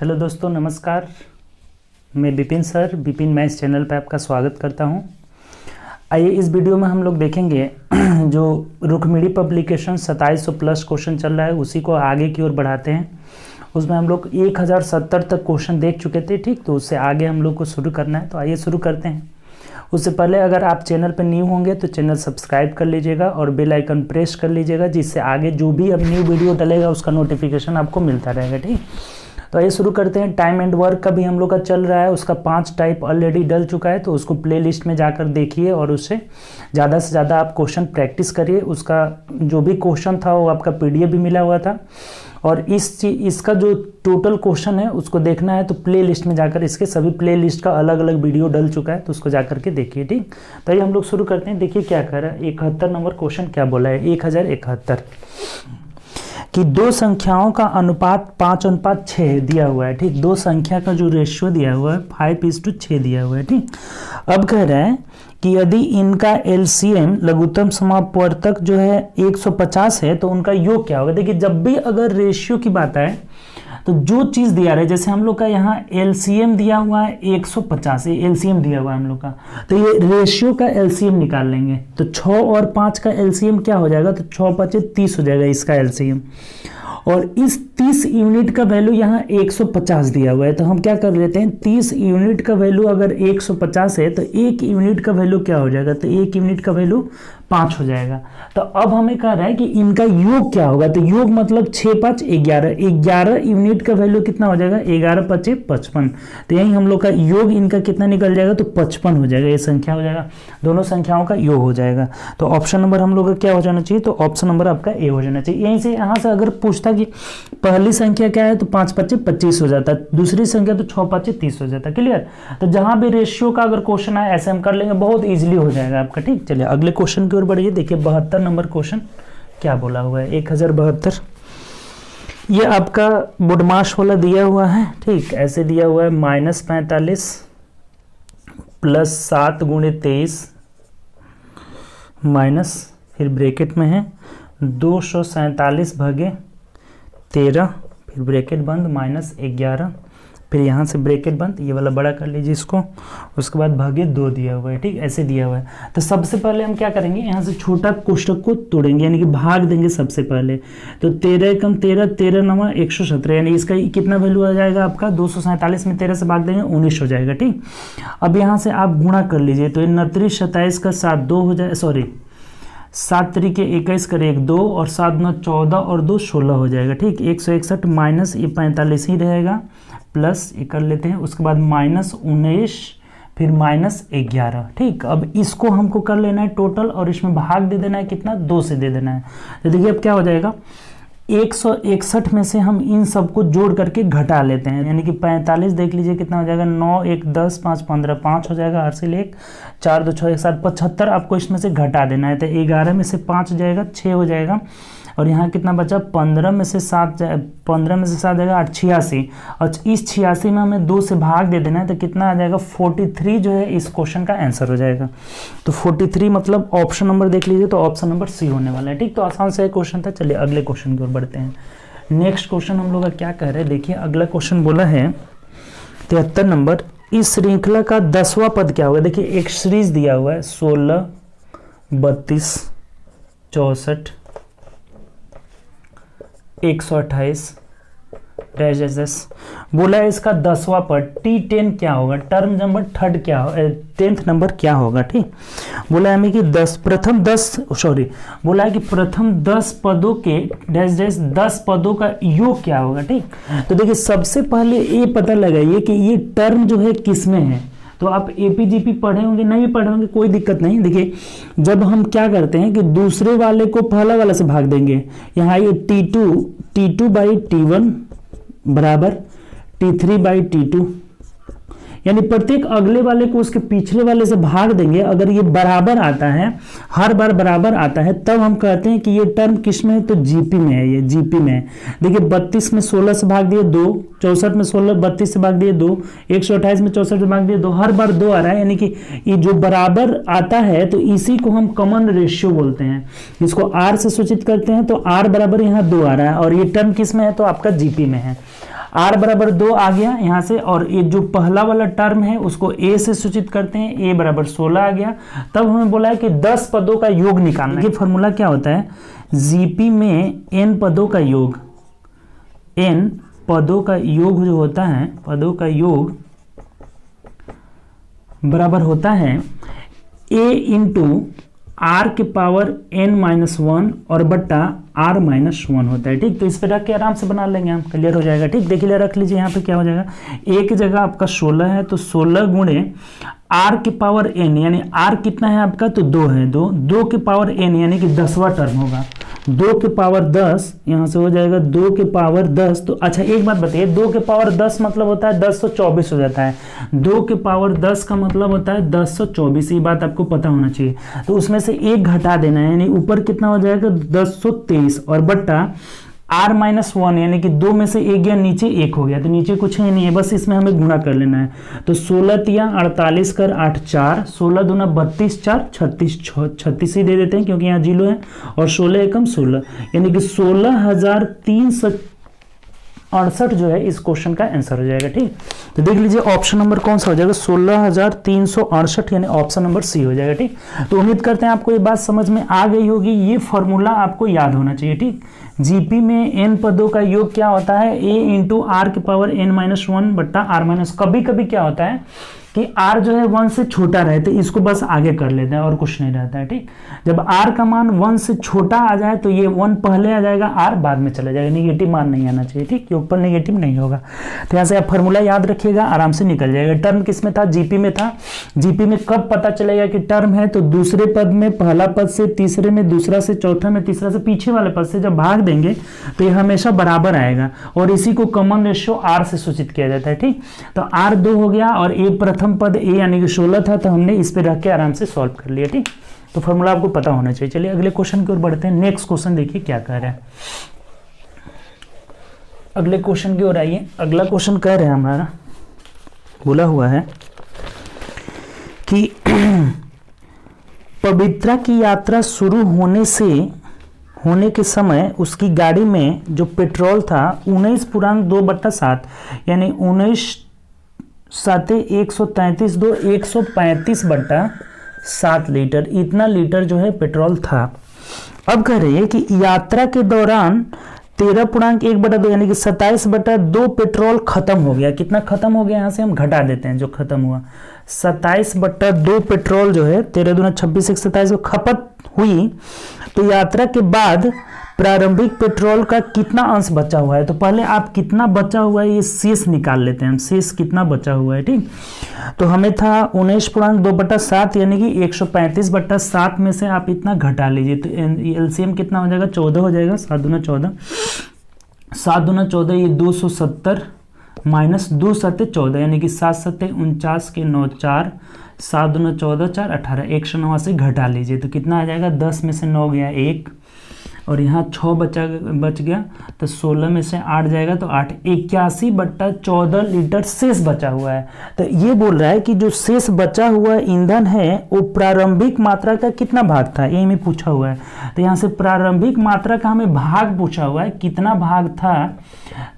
Hello दोस्तों, नमस्कार। मैं Vipin sir, Vipin maths channel पर आपका स्वागत करता हूं। आइए इस वीडियो में हम लोग देखेंगे जो रुक्मिणी पब्लिकेशन 2700 प्लस क्वेश्चन चल रहा है उसी को आगे की ओर बढ़ाते हैं। उसमें हम लोग 1070 तक क्वेश्चन देख चुके थे, ठीक। तो उससे आगे हम लोग को शुरू करना है, तो आइए शुरू करते हैं। उससे पहले अगर आप चैनल पर न्यू होंगे तो चैनल सब्सक्राइब कर लीजिएगा और बेल आइकन प्रेस कर लीजिएगा, जिससे आगे जो भी अब न्यू वीडियो डलेगा उसका नोटिफिकेशन आपको मिलता रहेगा, ठीक। तो ये शुरू करते हैं। टाइम एंड वर्क का भी हम लोग का चल रहा है, उसका 5 टाइप ऑलरेडी डल चुका है, तो उसको प्लेलिस्ट में जाकर देखिए और उससे ज़्यादा से ज़्यादा आप क्वेश्चन प्रैक्टिस करिए। उसका जो भी क्वेश्चन था वो आपका PDF भी मिला हुआ था, और इसका जो टोटल क्वेश्चन है उसको देखना है तो प्लेलिस्ट में जाकर इसके सभी प्लेलिस्ट का अलग अलग वीडियो डल चुका है, तो उसको जाकर के देखिए, ठीक। तो ये हम लोग शुरू करते हैं। देखिए क्या कर रहा है, 71 नंबर क्वेश्चन क्या बोला है, 1071 कि दो संख्याओं का अनुपात 5:6 दिया हुआ है, ठीक। दो संख्या का जो रेशियो दिया हुआ है 5:6 दिया हुआ है, ठीक। अब कह रहा है कि यदि इनका LCM लघुत्तम समापवर्तक जो है 150 है तो उनका योग क्या होगा। देखिए जब भी अगर रेशियो की बात आए तो जो चीज़ दिया रहा है, जैसे हम लोग का यहाँ LCM दिया हुआ है 150, ये LCM दिया हुआ है हम लोग का, तो ये रेशियो का LCM निकाल लेंगे। तो 6 और 5 का LCM क्या हो जाएगा, तो 6 5 30 हो जाएगा इसका LCM। और इस 30 यूनिट का वैल्यू यहाँ 150 दिया हुआ है, तो हम क्या कर लेते हैं, 30 यूनिट का वैल्यू अगर 150 है तो 1 यूनिट का वैल्यू क्या हो जाएगा, तो 1 यूनिट का वैल्यू 5 हो जाएगा। तो अब हमें कह रहा है कि इनका योग क्या होगा, तो योग मतलब 6 5 11, 11 यूनिट का वैल्यू कितना हो जाएगा, 11 5 55। तो यही हम लोग का योग इनका कितना निकल जाएगा, तो 55 हो जाएगा, ये संख्या हो जाएगा, दोनों संख्याओं का योग हो जाएगा। तो ऑप्शन नंबर हम लोग का क्या हो जाना चाहिए, तो ऑप्शन नंबर आपका ए हो जाना चाहिए। यहीं से यहाँ से अगर पूछता कि पहली संख्या क्या है, तो 5 5 25 हो जाता है, दूसरी संख्या तो 6 5 30 हो जाता है, क्लियर। तो जहां भी रेशियो का अगर क्वेश्चन आए ऐसे हम कर लेंगे, बहुत इजीली हो जाएगा आपका, ठीक। चलिए अगले क्वेश्चन की ओर बढ़िए। देखिए 72 नंबर क्वेश्चन क्या बोला हुआ है, 1072। ये आपका बुडमाश वाला दिया हुआ है, ठीक। ऐसे दिया हुआ है -45 + 7 × 23 माइनस, फिर ब्रैकेट में है 247/13, फिर ब्रैकेट बंद -11, फिर यहाँ से ब्रैकेट बंद, ये वाला बड़ा कर लीजिए इसको, उसके बाद भागे 2 दिया हुआ है, ठीक। ऐसे दिया हुआ है। तो सबसे पहले हम क्या करेंगे, यहाँ से छोटा कोष्टक को तोड़ेंगे, यानी कि भाग देंगे सबसे पहले। तो 13 × 13, 13 × 9 117, यानी इसका कितना वैल्यू आ जाएगा आपका, 247 में 13 से भाग देंगे 19 हो जाएगा, ठीक। अब यहाँ से आप गुणा कर लीजिए, तो 29 27 का 7 2 हो जाए, सॉरी 7 3 के 21 करे 1 2, और 7 9 14 और 2 16 हो जाएगा, ठीक। 161 माइनस ये 45 ही रहेगा, प्लस ये कर लेते हैं, उसके बाद -19, फिर -11, ठीक। अब इसको हमको कर लेना है टोटल, और इसमें भाग दे देना है कितना, 2 से दे देना है। तो देखिए अब क्या हो जाएगा, 161 में से हम इन सबको जोड़ करके घटा लेते हैं, यानी कि 45 देख लीजिए कितना हो जाएगा, 9 1 10 5 15 5 हो जाएगा, 8 से 1 4 2 6 1 7 75 आपको इसमें से घटा देना है। तो 11 में से 5 जाएगा 6 हो जाएगा, और यहाँ कितना बचा, 15 में से 7 जाएगा 8 86, और इस 86 में हमें 2 से भाग दे देना है, तो कितना आ जाएगा 43 जो है इस क्वेश्चन का आंसर हो जाएगा। तो 43 मतलब ऑप्शन नंबर देख लीजिए, तो ऑप्शन नंबर सी होने वाला है, ठीक। तो आसान से क्वेश्चन था। चलिए अगले क्वेश्चन की ओर बढ़ते हैं। नेक्स्ट क्वेश्चन हम लोग का क्या कह रहे हैं, देखिए अगला क्वेश्चन बोला है 73 नंबर, इस श्रृंखला का 10वां पद क्या होगा। देखिए एक सीरीज दिया हुआ है 16 32 64 128 डैश बोला है, इसका 10वां पद T10 क्या होगा, टर्म नंबर 3 क्या हो, 10th नंबर क्या होगा, ठीक। बोला है हमें कि बोला है कि प्रथम 10 पदों के डैश 10 पदों का योग क्या होगा, ठीक। तो देखिए सबसे पहले ये पता लगाइए कि ये टर्म जो है किसमें है। तो आप APGP पढ़े होंगे, नहीं पढ़े होंगे, कोई दिक्कत नहीं। देखिए जब हम क्या करते हैं कि दूसरे वाले को पहला वाला से भाग देंगे, यहाँ ये T2/T1 बराबर T3/T2, यानी प्रत्येक अगले वाले को उसके पिछले वाले से भाग देंगे। अगर ये बराबर आता है, हर बार बराबर आता है, तब हम कहते हैं कि ये टर्म किस में है, तो GP में है, ये GP में है। देखिए 32 में 16 से भाग दिए 2, 64 में 16 32 से भाग दिए 2, 128 में 64 से भाग दिए 2, हर बार 2 आ रहा है, यानी कि ये जो बराबर आता है तो इसी को हम कॉमन रेशियो बोलते हैं। इसको R से सूचित करते हैं, तो R बराबर यहाँ 2 आ रहा है, और ये टर्म किस में है, तो आपका GP में है। r बराबर 2 आ गया यहाँ से, और ये जो पहला वाला टर्म है उसको a से सूचित करते हैं, a बराबर 16 आ गया। तब हमें बोला है कि 10 पदों का योग निकालना है। ये फॉर्मूला क्या होता है, जीपी में n पदों का योग, n पदों का योग जो होता है, पदों का योग बराबर होता है a इंटू आर के पावर n-1 और बट्टा r-1 होता है। ठीक, तो इस पे रख के आराम से बना लेंगे हम, क्लियर हो जाएगा। ठीक, देखिए रख लीजिए यहाँ पे क्या हो जाएगा, a की जगह आपका 16 है तो 16 गुणे r के पावर n, यानी r कितना है आपका, तो 2 है, 2 के पावर n यानी कि 10वां टर्म होगा, 2 के पावर 10 यहाँ से हो जाएगा 2 के पावर 10। तो अच्छा एक बात बताइए, 2 के पावर 10 मतलब होता है 1024 हो जाता है, 2 के पावर 10 का मतलब होता है 1024, ये बात आपको पता होना चाहिए। तो उसमें से एक घटा देना है, यानी ऊपर कितना हो जाएगा 1023 और बट्टा r-1 यानी कि 2 में से एक गया नीचे, 1 हो गया, तो नीचे कुछ है नहीं है, बस इसमें हमें गुणा कर लेना है। तो 16 तिया 48 कर 8 4, 16 दूना 32 4 36, 36 ही दे देते हैं क्योंकि यहाँ 0 है, और 16 एकम 16, यानी कि 16,368 जो है इस क्वेश्चन का आंसर हो जाएगा। ठीक, तो देख लीजिए ऑप्शन नंबर कौन सा हो जाएगा, 16,368, यानी ऑप्शन नंबर सी हो जाएगा। ठीक, तो उम्मीद करते हैं आपको ये बात समझ में आ गई होगी, ये फॉर्मूला आपको याद होना चाहिए। ठीक, जीपी में n पदों का योग क्या होता है, a इंटू आर के पावर n-1 बट्टा r-, कभी कभी क्या होता है कि r जो है 1 से छोटा रहता है, इसको बस आगे कर लेते हैं और कुछ नहीं रहता है। ठीक, जब r का मान 1 से छोटा आ जाए तो ये 1 पहले आ जाएगा, r बाद में चला जाएगा, नेगेटिव मान नहीं आना चाहिए। ठीक, योग पर नेगेटिव नहीं होगा। तो यहाँ से आप फॉर्मूला याद रखिएगा, आराम से निकल जाएगा। टर्म किस में था, जीपी में था। जीपी में कब पता चलेगा कि टर्म है, तो दूसरे पद में पहला पद से, तीसरे में दूसरा से, चौथा में तीसरा से, पीछे वाले पद से जब भाग देंगे तो ये हमेशा बराबर आएगा, और इसी को कॉमन रेशियो r से सूचित किया जाता है। ठीक, तो r 2 हो गया और a प्रथम पद a यानी कि 16 था, तो हमने इस पे रख के आराम से सॉल्व कर लिया। ठीक, तो फॉर्मूला आपको पता होना चाहिए। चलिए अगले क्वेश्चन की ओर बढ़ते हैं। नेक्स्ट क्वेश्चन देखिए क्या कह रहा है, अगले क्वेश्चन की ओर आइए। अगला क्वेश्चन कह रहे हैं हमारा, बोला हुआ है कि पवित्रा की यात्रा शुरू होने के समय उसकी गाड़ी में जो पेट्रोल था 19.2/7 यानी 135 लीटर, इतना लीटर जो है पेट्रोल था। अब कह रहे हैं कि यात्रा के दौरान 13.1/2 यानी कि 27/2 पेट्रोल खत्म हो गया। कितना खत्म हो गया, यहाँ से हम घटा देते हैं जो खत्म हुआ, 27/2 पेट्रोल जो है 13 दूना 26 27 को खपत हुई। तो यात्रा के बाद प्रारंभिक पेट्रोल का कितना अंश बचा हुआ है, तो पहले आप कितना बचा हुआ है ये शेष निकाल लेते हैं हम, शेष कितना बचा हुआ है। ठीक, तो हमें था 19.2/7 यानी कि 135/7 में से आप इतना घटा लीजिए, तो एलसीएम कितना हो जाएगा, 14 हो जाएगा, 7 दूना 14, 7 दूना 14 ये 270 माइनस 2 सत्ते 14 यानी कि 7 सत्ते 49 के 9 4, 7 दूना 14 4 18, 109 से घटा लीजिए तो कितना आ जाएगा, 10 में से 9 गया 1 और यहाँ 6 बच गया, तो 16 में से 8 जाएगा तो 8, 81/14 लीटर शेष बचा हुआ है। तो ये बोल रहा है कि जो शेष बचा हुआ ईंधन है वो प्रारंभिक मात्रा का कितना भाग था, यही में पूछा हुआ है। तो यहाँ से प्रारंभिक मात्रा का हमें भाग पूछा हुआ है, कितना भाग था,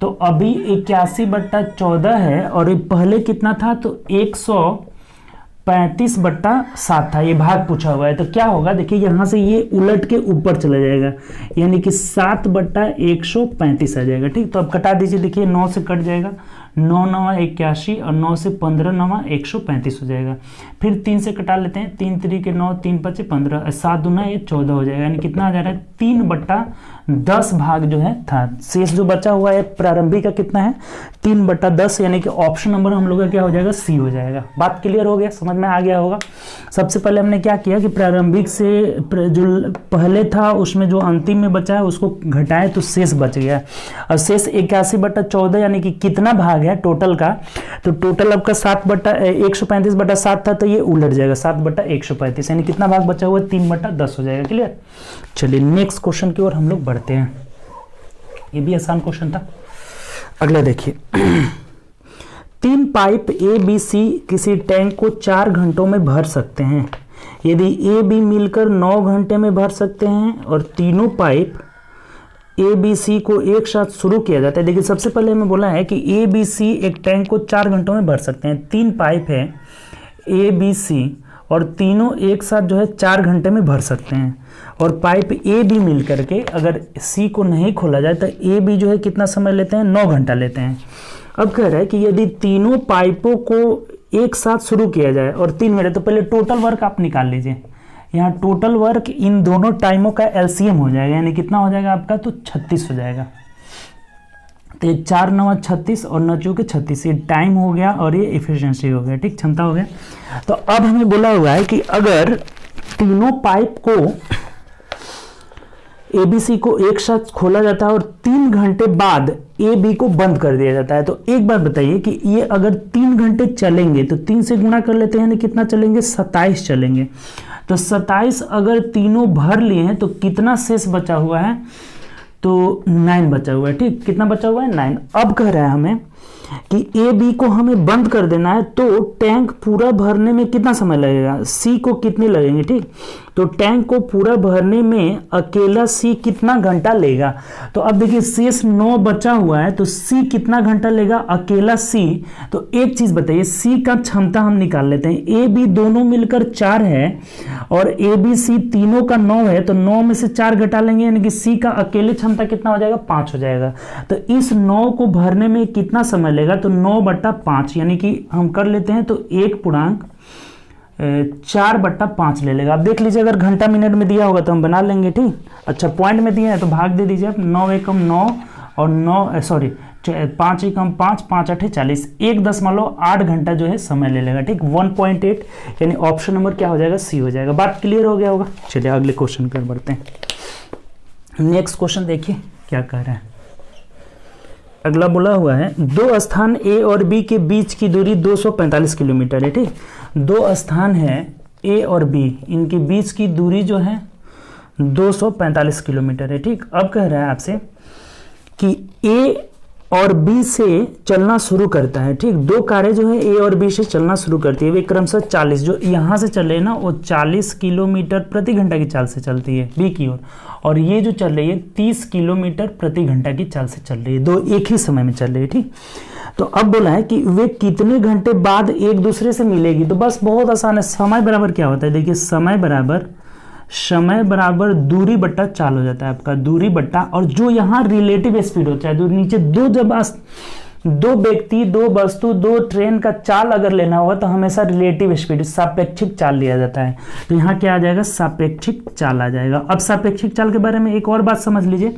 तो अभी 81/14 है और पहले कितना था, तो 135/7 था, ये भाग पूछा हुआ है। तो क्या होगा, देखिए यहाँ से ये उलट के ऊपर चला जाएगा यानी कि 7/135 आ जाएगा। ठीक, तो अब कटा दीजिए, देखिए 9 से कट जाएगा, 9 9 81 और 9 से 15 9 135 हो जाएगा। फिर 3 से कटा लेते हैं, 3 3 के 9, 3 5 15, 7 दूना ये 14 हो जाएगा, यानी कितना आ जा रहा है, 3/10 भाग जो है था। शेष जो बचा हुआ है प्रारंभिक का कितना है, 3/10 यानी कि ऑप्शन नंबर हम लोग का क्या हो जाएगा, सी हो जाएगा। बात क्लियर हो गया, समझ में आ गया होगा। सबसे पहले हमने क्या किया कि प्रारंभिक से जो पहले था उसमें जो अंतिम में बचा है उसको घटाए तो शेष बच गया, और शेष 81/14 यानी कि कितना भाग है टोटल का, तो टोटल आपका 135/7 था, तो ये उलट जाएगा 7/135 यानी कितना भाग बचा हुआ है, 3/10 हो जाएगा। क्लियर। चलिए नेक्स्ट क्वेश्चन की ओर हम लोग बढ़ते हैं, ये भी आसान क्वेश्चन था। अगला देखिए, 3 पाइप ए बी सी किसी टैंक को 4 घंटों में भर सकते हैं। यदि ए बी मिलकर 9 घंटे में भर सकते हैं और तीनों पाइप ए बी सी को एक साथ शुरू किया जाता है। देखिए सबसे पहले हमें बोला है कि ए बी सी एक टैंक को 4 घंटों में भर सकते हैं। 3 पाइप है ए बी सी और तीनों एक साथ जो है 4 घंटे में भर सकते हैं। और पाइप ए बी मिल करके अगर सी को नहीं खोला जाए तो ए बी जो है कितना समय लेते हैं, 9 घंटा लेते हैं। अब कह रहा है कि यदि तीनों पाइपों को एक साथ शुरू किया जाए और 3 मिनट, तो पहले टोटल वर्क आप निकाल लीजिए। यहाँ टोटल वर्क इन दोनों टाइमों का एलसीएम हो जाएगा, यानी कितना हो जाएगा आपका, तो 36 हो जाएगा। तो ये 4 9 36 और 9 चौके 36, ये टाइम हो गया और ये इफिशिएंसी हो गया, ठीक, क्षमता हो गया। तो अब हमें बोला हुआ है कि अगर तीनों पाइप को ए बी सी को एक साथ खोला जाता है और 3 घंटे बाद ए बी को बंद कर दिया जाता है, तो एक बात बताइए कि ये अगर 3 घंटे चलेंगे तो 3 से गुणा कर लेते हैं, यानी कितना चलेंगे, 27 चलेंगे। तो 27 अगर तीनों भर लिए हैं तो कितना शेष बचा हुआ है, तो 9 बचा हुआ है, ठीक, कितना बचा हुआ है, 9। अब कह रहा है हमें कि ए बी को हमें बंद कर देना है, तो टैंक पूरा भरने में कितना समय लगेगा, सी को कितने लगेंगे, ठीक। तो टैंक को पूरा भरने में अकेला सी कितना घंटा लेगा। तो अब देखिए शेष 9 बचा हुआ है, तो सी कितना घंटा लेगा, अकेला सी। तो एक चीज बताइए, सी का क्षमता हम निकाल लेते हैं। ए बी दोनों मिलकर 4 है और ए बी सी तीनों का 9 है, तो 9 में से 4 घटा लेंगे, यानी कि सी का अकेले क्षमता कितना हो जाएगा, 5 हो जाएगा। तो इस 9 को भरने में कितना समय लेगा, तो 9/5, यानी कि हम कर लेते हैं तो 1/4/5 ले लेगा। आप देख लीजिए अगर घंटा मिनट में दिया होगा तो हम बना लेंगे, ठीक। अच्छा पॉइंट में दिया है तो भाग दे दीजिए आप, 9 एकम 9 और 5 एकम 5, 5 8 40, 1.8 घंटा जो है समय ले लेगा, ठीक। 1.8 यानी ऑप्शन नंबर क्या हो जाएगा, सी हो जाएगा। बात क्लियर हो गया होगा। चलिए अगले क्वेश्चन पर बढ़ते हैं। नेक्स्ट क्वेश्चन देखिए क्या कह रहा है। अगला बोला हुआ है 2 स्थान ए और बी के बीच की दूरी 245 किलोमीटर है, ठीक। 2 स्थान है ए और बी, इनके बीच की दूरी जो है 245 किलोमीटर है, ठीक। अब कह रहा है आपसे कि ए और बी से चलना शुरू करता है, ठीक। 2 कारें जो है ए और बी से चलना शुरू करती है, वे क्रमशः 40, जो यहाँ से चल रही है ना वो 40 किलोमीटर प्रति घंटा की चाल से चलती है बी की ओर, और ये जो चल रही है 30 किलोमीटर प्रति घंटा की चाल से चल रही है। 2 एक ही समय में चल रही है, ठीक। तो अब बोला है कि वे कितने घंटे बाद एक दूसरे से मिलेगी। तो बस बहुत आसान है, समय बराबर क्या होता है, देखिए समय बराबर दूरी बट्टा चाल हो जाता है आपका, दूरी बट्टा, और जो यहाँ रिलेटिव स्पीड होता है, नीचे दो व्यक्ति, 2 वस्तु, 2 ट्रेन का चाल अगर लेना होगा तो हमेशा रिलेटिव स्पीड, सापेक्षिक चाल लिया जाता है। तो यहाँ क्या आ जाएगा, सापेक्षिक चाल आ जाएगा। अब सापेक्षिक चाल के बारे में एक और बात समझ लीजिए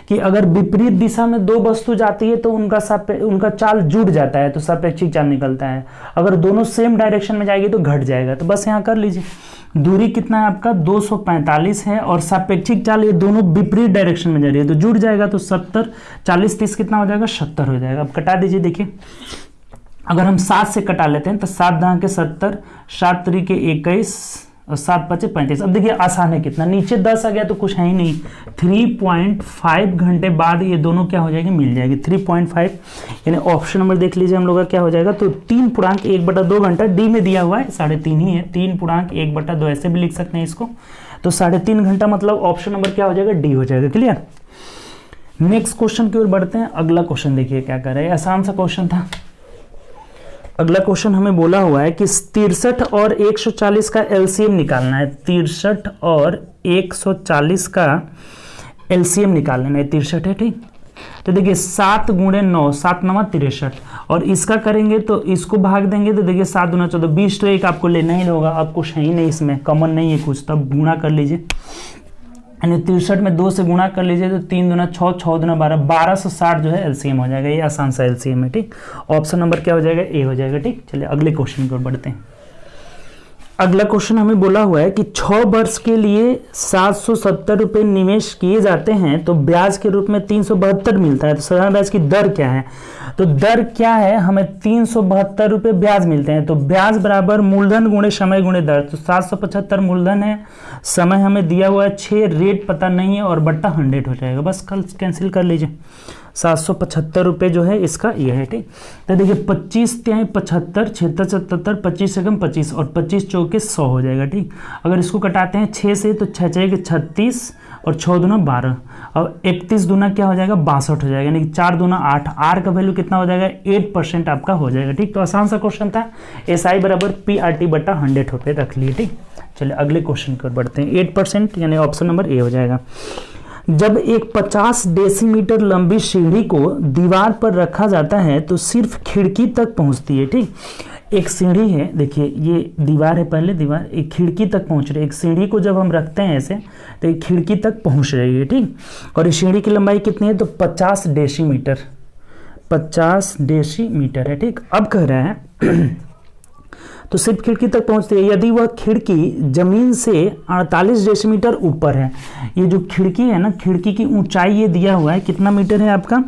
कि अगर विपरीत दिशा में 2 वस्तु जाती है तो उनका चाल जुड़ जाता है, तो सापेक्षिक चाल निकलता है। अगर दोनों सेम डायरेक्शन में जाएगी तो घट जाएगा। तो बस यहाँ कर लीजिए, दूरी कितना है आपका, 245 है, और सापेक्षिक चाल ये दोनों विपरीत डायरेक्शन में जा रही है तो जुड़ जाएगा। तो 70 40 30 कितना हो जाएगा, 70 हो जाएगा। अब कटा दीजिए। देखिए अगर हम 7 से कटा लेते हैं तो 7 दां के 70, 7 3 के 21 और 7 5 35। अब देखिए आसान है कितना, नीचे 10 आ गया तो कुछ है ही नहीं। 3.5 घंटे बाद ये दोनों क्या हो जाएगी, मिल जाएगी। 3.5 यानी ऑप्शन नंबर देख लीजिए हम लोग का क्या हो जाएगा, तो 3.1/2 घंटा। डी में दिया हुआ है 3.5 ही है, 3.1/2 ऐसे भी लिख सकते हैं इसको। तो 3.5 घंटा मतलब ऑप्शन नंबर क्या हो जाएगा, डी हो जाएगा। क्लियर। नेक्स्ट क्वेश्चन की ओर बढ़ते हैं। अगला क्वेश्चन देखिए क्या कर रहे हैं, आसान सा क्वेश्चन था। अगला क्वेश्चन हमें बोला हुआ है कि 63 और 140 का एलसीएम निकालना है। 63 और 140 का एलसीएम निकाल लेना है। 63 है, ठीक। तो देखिए 7 × 9, 7 9 63, और इसका करेंगे तो इसको भाग देंगे तो देखिए 7 दूना 14, 20 तो एक आपको लेना ही होगा। अब कुछ है ही नहीं इसमें, कॉमन नहीं है कुछ, तब गुणा कर लीजिए। यानी 63 में 2 से गुणा कर लीजिए तो 3 दूना 6, 6 दूना 12, 1260 जो है एलसीएम हो जाएगा। ये आसान सा एलसीएम है, ठीक। ऑप्शन नंबर क्या हो जाएगा, ए हो जाएगा, ठीक। चलिए अगले क्वेश्चन की ओर बढ़ते हैं। अगला क्वेश्चन हमें बोला हुआ है कि 6 वर्ष के लिए 770 रुपये निवेश किए जाते हैं तो ब्याज के रूप में 372 मिलता है। तो साधारण ब्याज की दर क्या है, तो दर क्या है, हमें 372 रुपये ब्याज मिलते हैं। तो ब्याज बराबर मूलधन गुणे समय गुणे दर। तो 775 मूलधन है, समय हमें दिया हुआ है 6, रेट पता नहीं है, और बट्टा 100 हो जाएगा। बस कल कैंसिल कर लीजिए। 775 रुपये जो है इसका ये है, ठीक। तो देखिए 25 तिहाई 75, 76 77, 25 से कम 25 और 25 चौके 100 हो जाएगा, ठीक। अगर इसको कटाते हैं 6 से तो 6 6 के 36 और 6 दूना 12 और 31 दूना क्या हो जाएगा 62 हो जाएगा, यानी कि 4 दूना 8। आर का वैल्यू कितना हो जाएगा 8% आपका हो जाएगा, ठीक। तो आसान सा क्वेश्चन था। SI बराबर PRT बटा 100 रुपये रख लिए, ठीक। चलिए अगले क्वेश्चन की ओर बढ़ते हैं। 8% यानी ऑप्शन नंबर ए हो जाएगा। जब एक 50 डेसीमीटर लंबी सीढ़ी को दीवार पर रखा जाता है तो सिर्फ खिड़की तक पहुंचती है, ठीक। एक सीढ़ी है, देखिए ये दीवार है, पहले दीवार एक खिड़की तक पहुंच रही है। एक सीढ़ी को जब हम रखते हैं ऐसे तो एक खिड़की तक पहुंच रही है, ठीक। और इस सीढ़ी की लंबाई कितनी है तो 50 डेसीमीटर, 50 डेसीमीटर है, ठीक। अब कह रहा है तो सिर्फ खिड़की तक पहुंचती है यदि वह खिड़की जमीन से 48 डेसीमीटर ऊपर है। ये जो खिड़की है ना, खिड़की की ऊंचाई ये दिया हुआ है, कितना मीटर है आपका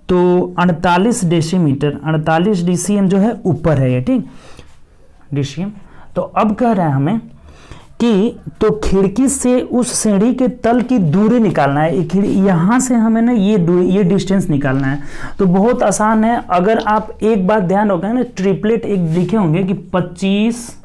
तो 48 डेसीमीटर, 48 DCM जो है ऊपर है ये, ठीक, DCM। तो अब कह रहा है हमें कि तो खिड़की से उस सीढ़ी के तल की दूरी निकालना है। यहाँ से हमें ना ये डिस्टेंस निकालना है। तो बहुत आसान है। अगर आप एक बात ध्यान रखोगे ना, ट्रिपलेट एक लिखे होंगे कि 25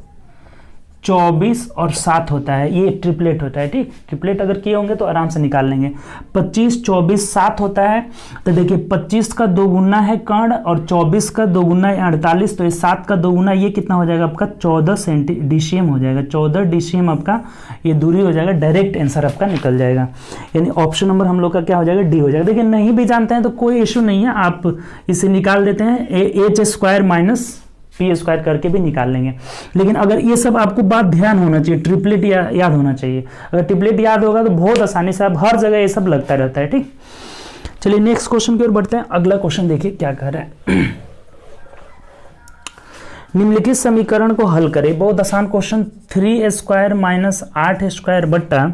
24 और 7 होता है, ये ट्रिपलेट होता है, ठीक। ट्रिपलेट अगर किए होंगे तो आराम से निकाल लेंगे। 25 24 7 होता है। तो देखिए 25 का 2 गुना है कर्ण और 24 का 2 गुना है 48, तो ये 7 का 2 गुना ये कितना हो जाएगा आपका 14 DCM हो जाएगा। 14 DCM आपका ये दूरी हो जाएगा। डायरेक्ट आंसर आपका निकल जाएगा, यानी ऑप्शन नंबर हम लोग का क्या हो जाएगा डी हो जाएगा। देखिए नहीं भी जानते हैं तो कोई इशू नहीं है, आप इसे निकाल देते हैं, H² माइनस P² करके भी निकाल लेंगे। लेकिन अगर ये सब आपको बात ध्यान होना चाहिए, ट्रिपलेट याद होना चाहिए। अगर ट्रिपलेट याद होगा तो बहुत आसानी से आप हर जगह ये सब लगता रहता है, ठीक। चलिए नेक्स्ट क्वेश्चन की ओर बढ़ते हैं। अगला क्वेश्चन देखिए क्या कह रहा है। निम्नलिखित समीकरण को हल करें। बहुत आसान क्वेश्चन। 3A² माइनस 8A² बट्टा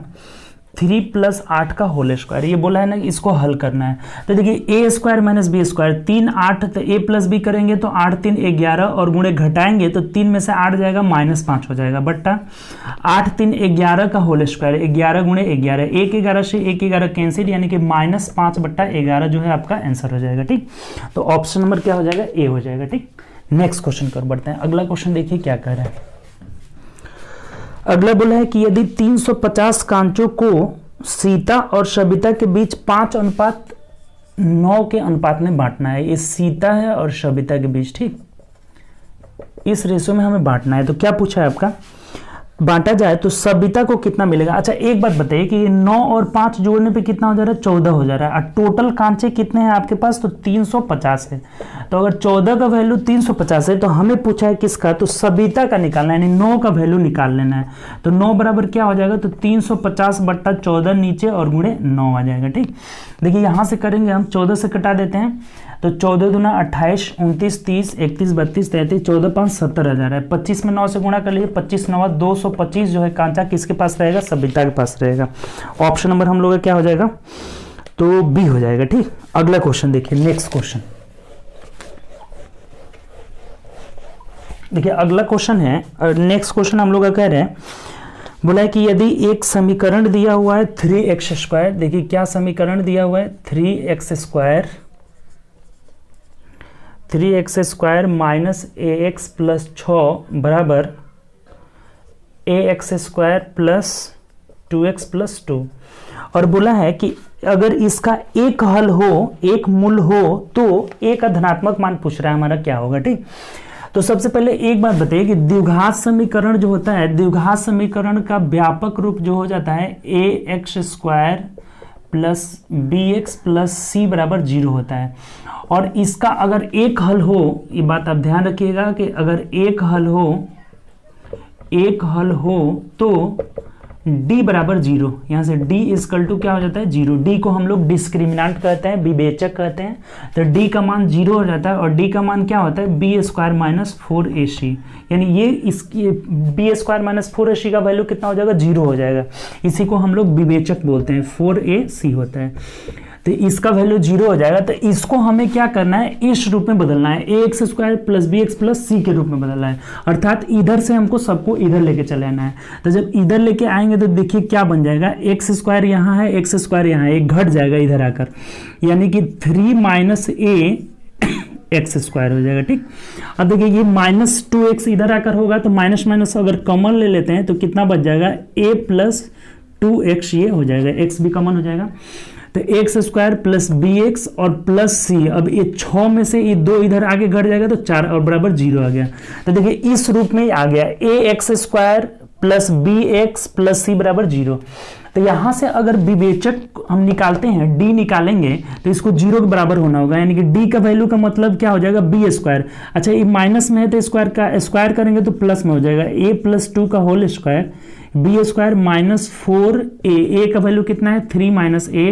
3 + 8 का होल स्क्वायर, ये बोला है ना कि इसको हल करना है। तो देखिए A² माइनस B², 3 8, तो A + B करेंगे तो 8 3 11 और गुणे घटाएंगे तो 3 में से 8 जाएगा -5 हो जाएगा, बट्टा 8 3 11 का होल स्क्वायर, 11 गुणे 11, 1 11 से 1 11 कैंसिल, यानी कि -5 बट्टा 11 जो है आपका आंसर हो जाएगा, ठीक। तो ऑप्शन नंबर क्या हो जाएगा ए हो जाएगा, ठीक। नेक्स्ट क्वेश्चन कर बढ़ते हैं। अगला क्वेश्चन देखिए क्या कह रहा है। अगला बोला है कि यदि 350 कांचों को सीता और सबिता के बीच 5:9 के अनुपात में बांटना है। ये सीता है और सबिता के बीच, ठीक, इस रेशो में हमें बांटना है। तो क्या पूछा है आपका, बांटा जाए तो सबिता को कितना मिलेगा। अच्छा एक बात बताइए कि 9 और 5 जोड़ने पे कितना हो जा रहा है 14 हो जा रहा है। और टोटल कांचे कितने हैं आपके पास तो 350 है। तो अगर 14 का वैल्यू 350 है तो हमें पूछा है किसका तो सबिता का निकालना है, यानी 9 का वैल्यू निकाल लेना है। तो 9 बराबर क्या हो जाएगा तो 350 बट्टा 14 नीचे और गुणे 9 आ जाएगा, ठीक। देखिए यहाँ से करेंगे हम 14 से कटा देते हैं तो 14 दूना 28, 29 30 31 32 33 14 5 70 आ जा रहा है। 25 में 9 से गुणा कर लीजिए, 25 9 225 जो है कांचा किसके पास रहेगा सबिता के पास रहेगा। ऑप्शन नंबर हम लोग का क्या हो जाएगा तो बी हो जाएगा, ठीक। अगला क्वेश्चन देखिए, नेक्स्ट क्वेश्चन देखिए। अगला क्वेश्चन है और नेक्स्ट क्वेश्चन हम लोग का कह रहे हैं, बोला है कि यदि एक समीकरण दिया हुआ है 3x², देखिए क्या समीकरण दिया हुआ है 3x² माइनस ax + 6 बराबर ax² प्लस 2x + 2, और बोला है कि अगर इसका एक हल हो, एक मूल हो तो एक धनात्मक मान पूछ रहा है हमारा क्या होगा, ठीक। तो सबसे पहले एक बात बताइए कि द्विघात समीकरण जो होता है, द्विघात समीकरण का व्यापक रूप जो हो जाता है ax² plus bx plus c बराबर 0 होता है। और इसका अगर एक हल हो, ये बात आप ध्यान रखिएगा कि अगर एक हल हो तो d बराबर 0, यहाँ से d = क्या हो जाता है 0। d को हम लोग डिस्क्रिमिनेंट कहते हैं, विवेचक कहते हैं। तो d का मान 0 हो जाता है और d का मान क्या होता है b² - 4ac, यानी ये इसकी b² - 4ac का वैल्यू कितना हो जाएगा 0 हो जाएगा। इसी को हम लोग विवेचक बोलते हैं, 4ac होता है। तो इसका वैल्यू 0 हो जाएगा। तो इसको हमें क्या करना है, इस रूप में बदलना है, ax square plus B X plus C के रूप में बदलना है। अर्थात इधर से हमको सबको इधर लेके चले आना है। तो जब इधर लेके आएंगे तो देखिए क्या बन जाएगा, एक्स स्क्वायर यहाँ है, एक्स स्क्वायर यहाँ है, एक घट जाएगा इधर आकर, यानी कि 3 माइनस ए एक्स स्क्वायर हो जाएगा। ठीक, अब देखिए ये माइनस 2x इधर आकर होगा, तो माइनस माइनस अगर कॉमन ले लेते हैं तो कितना बच जाएगा, a प्लस 2x ये हो जाएगा, x भी कॉमन हो जाएगा। तो x square plus B x और प्लस सी, अब ये 6 में से ये 2 इधर आगे घट जाएगा तो 4 और बराबर 0 आ गया। तो देखिए इस रूप में आ गया, A X square plus B X plus C बराबर 0। तो यहां से अगर विवेचक हम निकालते हैं, d निकालेंगे तो इसको 0 के बराबर होना होगा, यानी कि d का वैल्यू का मतलब क्या हो जाएगा, बी स्क्वायर। अच्छा ये माइनस में है तो स्क्वायर का स्क्वायर करेंगे तो प्लस में हो जाएगा, a प्लस 2 का whole square b square minus 4a, a का वैल्यू कितना है 3 माइनस a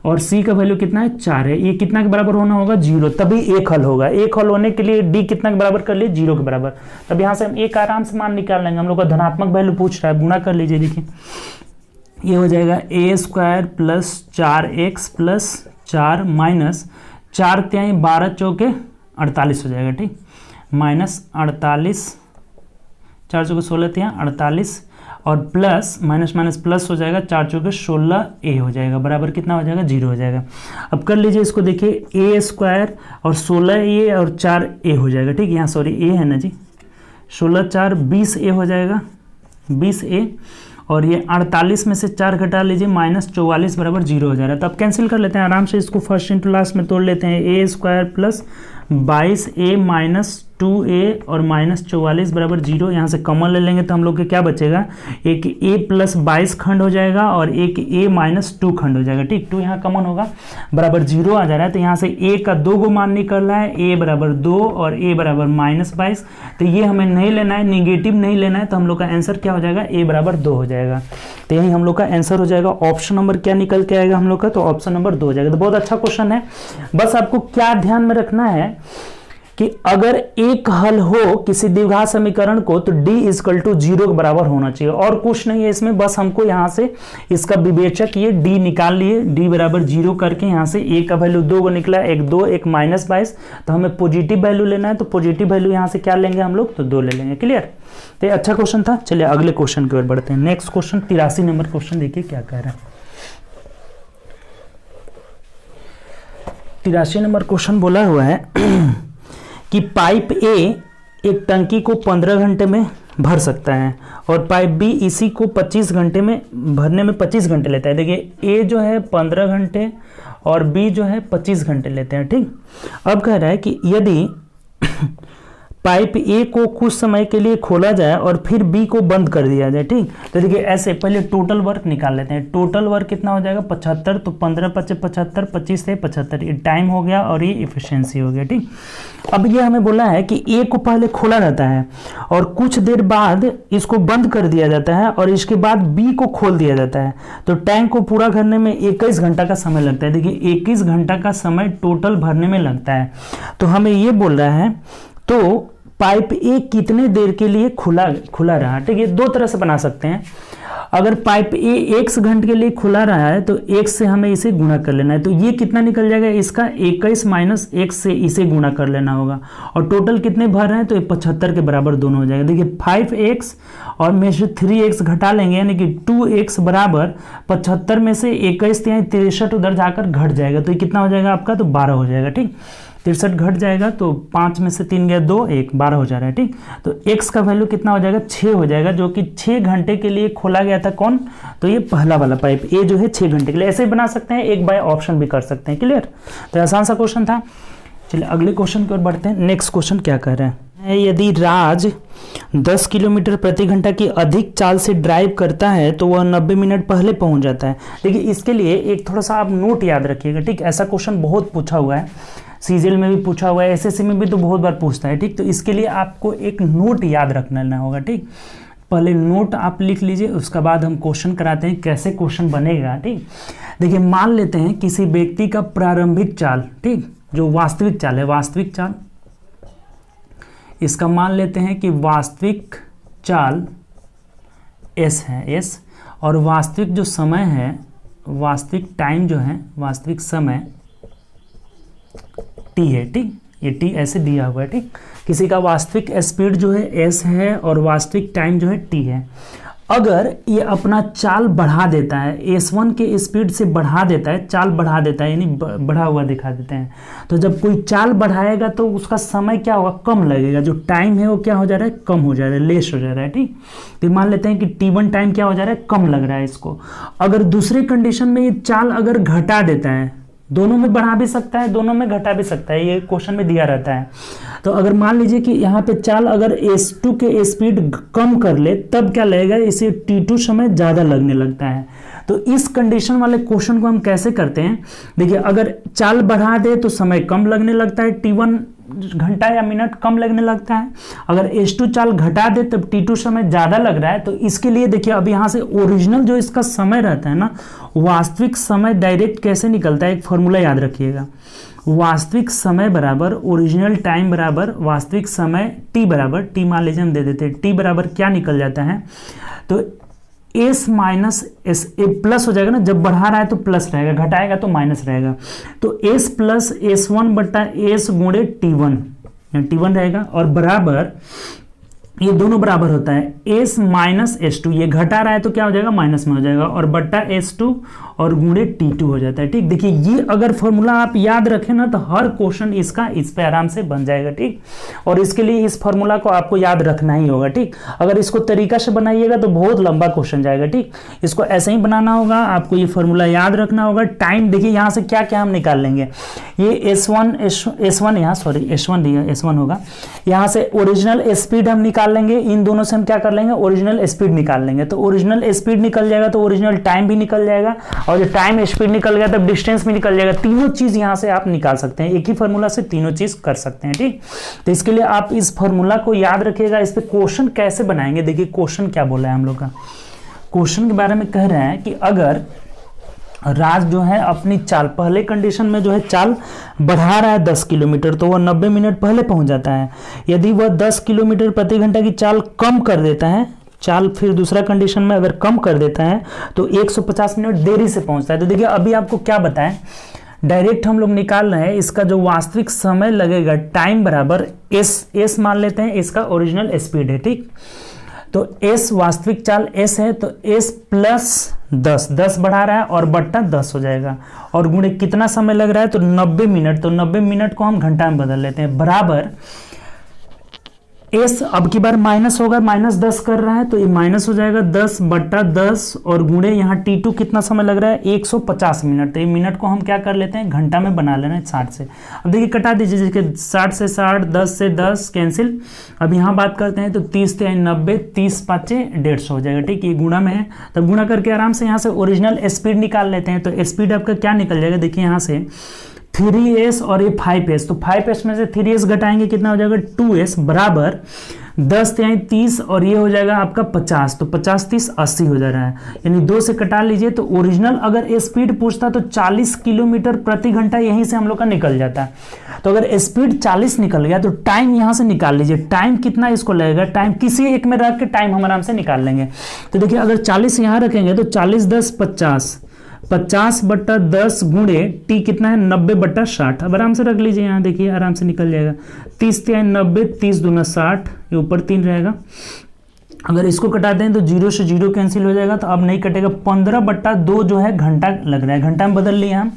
और c का वैल्यू कितना है 4 है। ये कितना के बराबर होना होगा, 0, तभी एक हल होगा। एक हल होने के लिए d कितना के बराबर कर लिए, 0 के बराबर। तब यहाँ से हम एक आराम से मान निकाल लेंगे, हम लोग का धनात्मक वैल्यू पूछ रहा है, गुणा कर लीजिए। देखिए ये हो जाएगा a square plus 4x plus 4 minus 4 तिहाई 12 चौके 48 हो जाएगा। ठीक, माइनस 48, 4 चौके 16 तिहाई 48 और प्लस माइनस माइनस प्लस हो जाएगा, 4 चौके 16a हो जाएगा, बराबर कितना हो जाएगा, 0 हो जाएगा। अब कर लीजिए इसको, देखिए a स्क्वायर और 16a और 4a हो जाएगा। ठीक, यहाँ सॉरी a है ना जी, 16 4 20a हो जाएगा, 20a और ये 48 में से 4 घटा लीजिए, माइनस 44 बराबर 0 हो जा रहा है। तो अब कैंसिल कर लेते हैं आराम से, इसको फर्स्ट इंटू लास्ट में तोड़ लेते हैं, a square plus 22a minus 2a और माइनस 44 बराबर 0। यहाँ से कॉमन ले लेंगे तो हम लोग के क्या बचेगा, एक a प्लस 22 खंड हो जाएगा और एक a माइनस 2 खंड हो जाएगा। ठीक, 2 यहाँ कॉमन होगा, बराबर 0 आ जा रहा है। तो यहाँ से a का 2 गो मान निकल रहा है, a बराबर 2 और a बराबर माइनस 22। तो ये हमें नहीं लेना है, निगेटिव नहीं लेना है, तो हम लोग का आंसर क्या हो जाएगा, a बराबर 2 हो जाएगा। तो यही हम लोग का आंसर हो जाएगा। ऑप्शन नंबर क्या निकल के आएगा हम लोग का, तो ऑप्शन नंबर 2 हो जाएगा। तो बहुत अच्छा क्वेश्चन है। बस आपको क्या ध्यान में रखना है कि अगर एक हल हो किसी द्विघात समीकरण को तो d इक्वल टू 0 के बराबर होना चाहिए, और कुछ नहीं है इसमें। बस हमको यहाँ से इसका विवेचक ये d निकाल लिए, d बराबर 0 करके यहाँ से a का वैल्यू 2 को निकला, एक 2 एक माइनस 22, तो हमें पॉजिटिव वैल्यू लेना है, तो पॉजिटिव वैल्यू यहाँ से क्या लेंगे हम लोग, तो 2 ले लेंगे। क्लियर, तो ये अच्छा क्वेश्चन था। चलिए अगले क्वेश्चन की ओर बढ़ते हैं। नेक्स्ट क्वेश्चन 83 नंबर क्वेश्चन देखिए क्या कह रहा है। 83 नंबर क्वेश्चन बोला हुआ है कि पाइप ए एक टंकी को 15 घंटे में भर सकता है और पाइप बी इसी को 25 घंटे में भरने में 25 घंटे लेता है। देखिए ए जो है 15 घंटे और बी जो है 25 घंटे लेते हैं। ठीक, अब कह रहा है कि यदि पाइप ए को कुछ समय के लिए खोला जाए और फिर बी को बंद कर दिया जाए। ठीक, तो देखिए ऐसे पहले टोटल वर्क निकाल लेते हैं। टोटल वर्क कितना हो जाएगा, 75, तो 15 5 75, 25 से 75, ये टाइम हो गया और ये इफिशिएंसी हो गया। ठीक, अब ये हमें बोला है कि ए को पहले खोला जाता है और कुछ देर बाद इसको बंद कर दिया जाता है और इसके बाद बी को खोल दिया जाता है, तो टैंक को पूरा करने में 21 घंटा का समय लगता है। देखिए 21 घंटा का समय टोटल भरने में लगता है। तो हमें ये बोल रहा है तो पाइप ए कितने देर के लिए खुला रहा। ठीक है, दो तरह से बना सकते हैं। अगर पाइप ए 1 घंटे के लिए खुला रहा है तो 1 से हमें इसे गुणा कर लेना है, तो ये कितना निकल जाएगा, इसका 21 माइनस 1 से इसे गुणा कर लेना होगा और टोटल कितने भर रहे हैं, तो ये 75 के बराबर दोनों हो जाएगा। देखिए 5x और में से 3x घटा लेंगे, यानी कि 2x बराबर 75 में से 21 या 63 उधर जाकर घट जाएगा, तो ये कितना हो जाएगा आपका, तो 12 हो जाएगा। ठीक, 63 घट जाएगा तो 5 में से 3 गया 2 1 12 हो जा रहा है। ठीक, तो x का वैल्यू कितना हो जाएगा, 6 हो जाएगा, जो कि 6 घंटे के लिए खोला गया था। कौन, तो ये पहला वाला पाइप ए जो है 6 घंटे के लिए। ऐसे ही बना सकते हैं, एक बाय ऑप्शन भी कर सकते हैं। क्लियर, तो आसान सा क्वेश्चन था। चलिए अगले क्वेश्चन की ओर बढ़ते हैं। नेक्स्ट क्वेश्चन क्या कह रहा है, यदि राज 10 किलोमीटर प्रति घंटा की अधिक चाल से ड्राइव करता है तो वह 90 मिनट पहले पहुंच जाता है। देखिए इसके लिए एक थोड़ा सा आप नोट याद रखिएगा। ठीक, ऐसा क्वेश्चन बहुत पूछा हुआ है, सीजीएल में भी पूछा हुआ है, एसएससी में भी तो बहुत बार पूछता है। ठीक, तो इसके लिए आपको एक नोट याद रखना होगा। ठीक, पहले नोट आप लिख लीजिए, उसके बाद हम क्वेश्चन कराते हैं कैसे क्वेश्चन बनेगा। ठीक, देखिए मान लेते हैं किसी व्यक्ति का प्रारंभिक चाल, ठीक, जो वास्तविक चाल है, वास्तविक चाल, इसका मान लेते हैं कि वास्तविक चाल s है, s, और वास्तविक जो समय है वास्तविक टाइम जो है, वास्तविक समय t है, ठीक, ये t ऐसे दिया हुआ है, ठीक। किसी का वास्तविक स्पीड जो है s है और वास्तविक टाइम जो है t है। अगर ये अपना चाल बढ़ा देता है, S1 के स्पीड से बढ़ा देता है, चाल बढ़ा देता है, यानी बढ़ा हुआ दिखा देते हैं, तो जब कोई चाल बढ़ाएगा तो उसका समय क्या होगा, कम लगेगा, जो टाइम है वो क्या हो जा रहा है, कम हो जा रहा है, लेस हो जा रहा है, ठीक। तो मान लेते हैं कि T1 टाइम क्या हो जा रहा है, कम लग रहा है इसको। अगर दूसरे कंडीशन में ये चाल अगर घटा देता है, दोनों में बढ़ा भी सकता है, दोनों में घटा भी सकता है, ये क्वेश्चन में दिया रहता है। तो अगर मान लीजिए कि यहाँ पे चाल अगर S2 के स्पीड कम कर ले, तब क्या लगेगा, इसे T2 समय ज़्यादा लगने लगता है। तो इस कंडीशन वाले क्वेश्चन को हम कैसे करते हैं, देखिए, अगर चाल बढ़ा दे तो समय कम लगने लगता है, T1 घंटा या मिनट कम लगने लगता है। अगर S2 चाल घटा दे तब T2 समय ज़्यादा लग रहा है। तो इसके लिए देखिए, अब यहाँ से ओरिजिनल जो इसका समय रहता है ना, वास्तविक समय डायरेक्ट कैसे निकलता है, एक फॉर्मूला याद रखिएगा। वास्तविक समय बराबर ओरिजिनल टाइम बराबर वास्तविक समय t बराबर, t मान लीजिए हम दे देते हैं, t बराबर क्या निकल जाता है, तो s माइनस एस, प्लस हो जाएगा ना, जब बढ़ा रहा है तो प्लस रहेगा, घटाएगा तो माइनस रहेगा, तो s प्लस S1 बटा s गुणे T1 रहेगा, और बराबर, ये दोनों बराबर होता है s माइनस S2, ये घटा रहा है तो क्या हो जाएगा, माइनस में हो जाएगा, और बट्टा S2 और गुणे T2 हो जाता है, ठीक। देखिए, ये अगर फॉर्मूला आप याद रखें ना, तो हर क्वेश्चन इसका इस पे आराम से बन जाएगा, ठीक। और इसके लिए इस फॉर्मूला को आपको याद रखना ही होगा, ठीक। अगर इसको तरीका से बनाइएगा तो बहुत लंबा क्वेश्चन जाएगा, ठीक। इसको ऐसे ही बनाना होगा, आपको ये फॉर्मूला याद रखना होगा। टाइम देखिए, यहाँ से क्या क्या हम निकाल लेंगे, ये S1 यहाँ, सॉरी S1 होगा, यहाँ से ओरिजिनल स्पीड हम निकाल लेंगे, इन दोनों से हम क्या कर लेंगे, ओरिजिनल स्पीड निकाल लेंगे। तो ओरिजिनल स्पीड निकल जाएगा तो ओरिजिनल टाइम भी निकल जाएगा, और जब टाइम स्पीड निकल गया तब डिस्टेंस भी निकल जाएगा। तीनों चीज यहां से आप निकाल सकते हैं, एक ही फॉर्मूला से तीनों चीज कर सकते हैं, ठीक। तो इसके लिए आप इस फॉर्मूला को याद रखिएगा। इस पे क्वेश्चन कैसे बनाएंगे, देखिए क्वेश्चन क्या बोला है हम लोग का, क्वेश्चन के बारे में कह रहे हैं कि अगर राज जो है अपनी चाल, पहले कंडीशन में जो है चाल बढ़ा रहा है 10 किलोमीटर, तो वह 90 मिनट पहले पहुंच जाता है। यदि वह 10 किलोमीटर प्रति घंटा की चाल कम कर देता है, चाल फिर दूसरा कंडीशन में अगर कम कर देता है तो 150 मिनट देरी से पहुंचता है। तो देखिए, अभी आपको क्या बताएं, डायरेक्ट हम लोग निकाल रहे हैं, इसका जो वास्तविक समय लगेगा, टाइम बराबर एस मान लेते हैं, इसका ओरिजिनल स्पीड है, ठीक। तो s वास्तविक चाल s है, तो s प्लस 10 बढ़ा रहा है और बट्टा 10 हो जाएगा, और गुणे कितना समय लग रहा है, तो 90 मिनट, तो 90 मिनट को हम घंटा में बदल लेते हैं, बराबर s अब की बार माइनस होगा, -10 कर रहा है तो ये माइनस हो जाएगा, 10 बट्टा 10 और गुणे यहाँ T2 कितना समय लग रहा है, 150 मिनट। तो ये मिनट को हम क्या कर लेते हैं, घंटा में बना लेना है 60 से। अब देखिए, कटा दीजिए, जैसे 60 से 60, 10 से 10 कैंसिल। अब यहाँ बात करते हैं तो 30 से 90, 30 5 150 हो जाएगा, ठीक। ये गुणा में है, तब गुणा करके आराम से यहाँ से ओरिजिनल स्पीड निकाल लेते हैं। तो स्पीड आपका क्या निकल जाएगा, देखिए यहाँ से 3s और ये 5s, तो 5s में से 3s घटाएंगे कितना हो जाएगा, 2s, बराबर 10 यानी 30 और ये हो जाएगा आपका 50, तो 50 30 80 हो जा रहा है, यानी 2 से कटा लीजिए। तो ओरिजिनल अगर स्पीड पूछता तो 40 किलोमीटर प्रति घंटा यहीं से हम लोग का निकल जाता है। तो अगर स्पीड 40 निकल गया तो टाइम यहाँ से निकाल लीजिए, टाइम कितना इसको लगेगा, टाइम किसी एक में रख के टाइम हम आराम से निकाल लेंगे। तो देखिए, अगर 40 यहाँ रखेंगे तो 40 10 50, 50 बट्टा 10 गुणे t कितना है, 90 बट्टा 60। अब आराम से रख लीजिए, यहाँ देखिए आराम से निकल जाएगा, 30 3 90, 30 दूना 60, ये ऊपर 3 रहेगा। अगर इसको कटाते हैं तो 0 से 0 कैंसिल हो जाएगा, तो अब नहीं कटेगा। 15 बट्टा 2 जो है घंटा लग रहा है, घंटा में बदल लिए हम।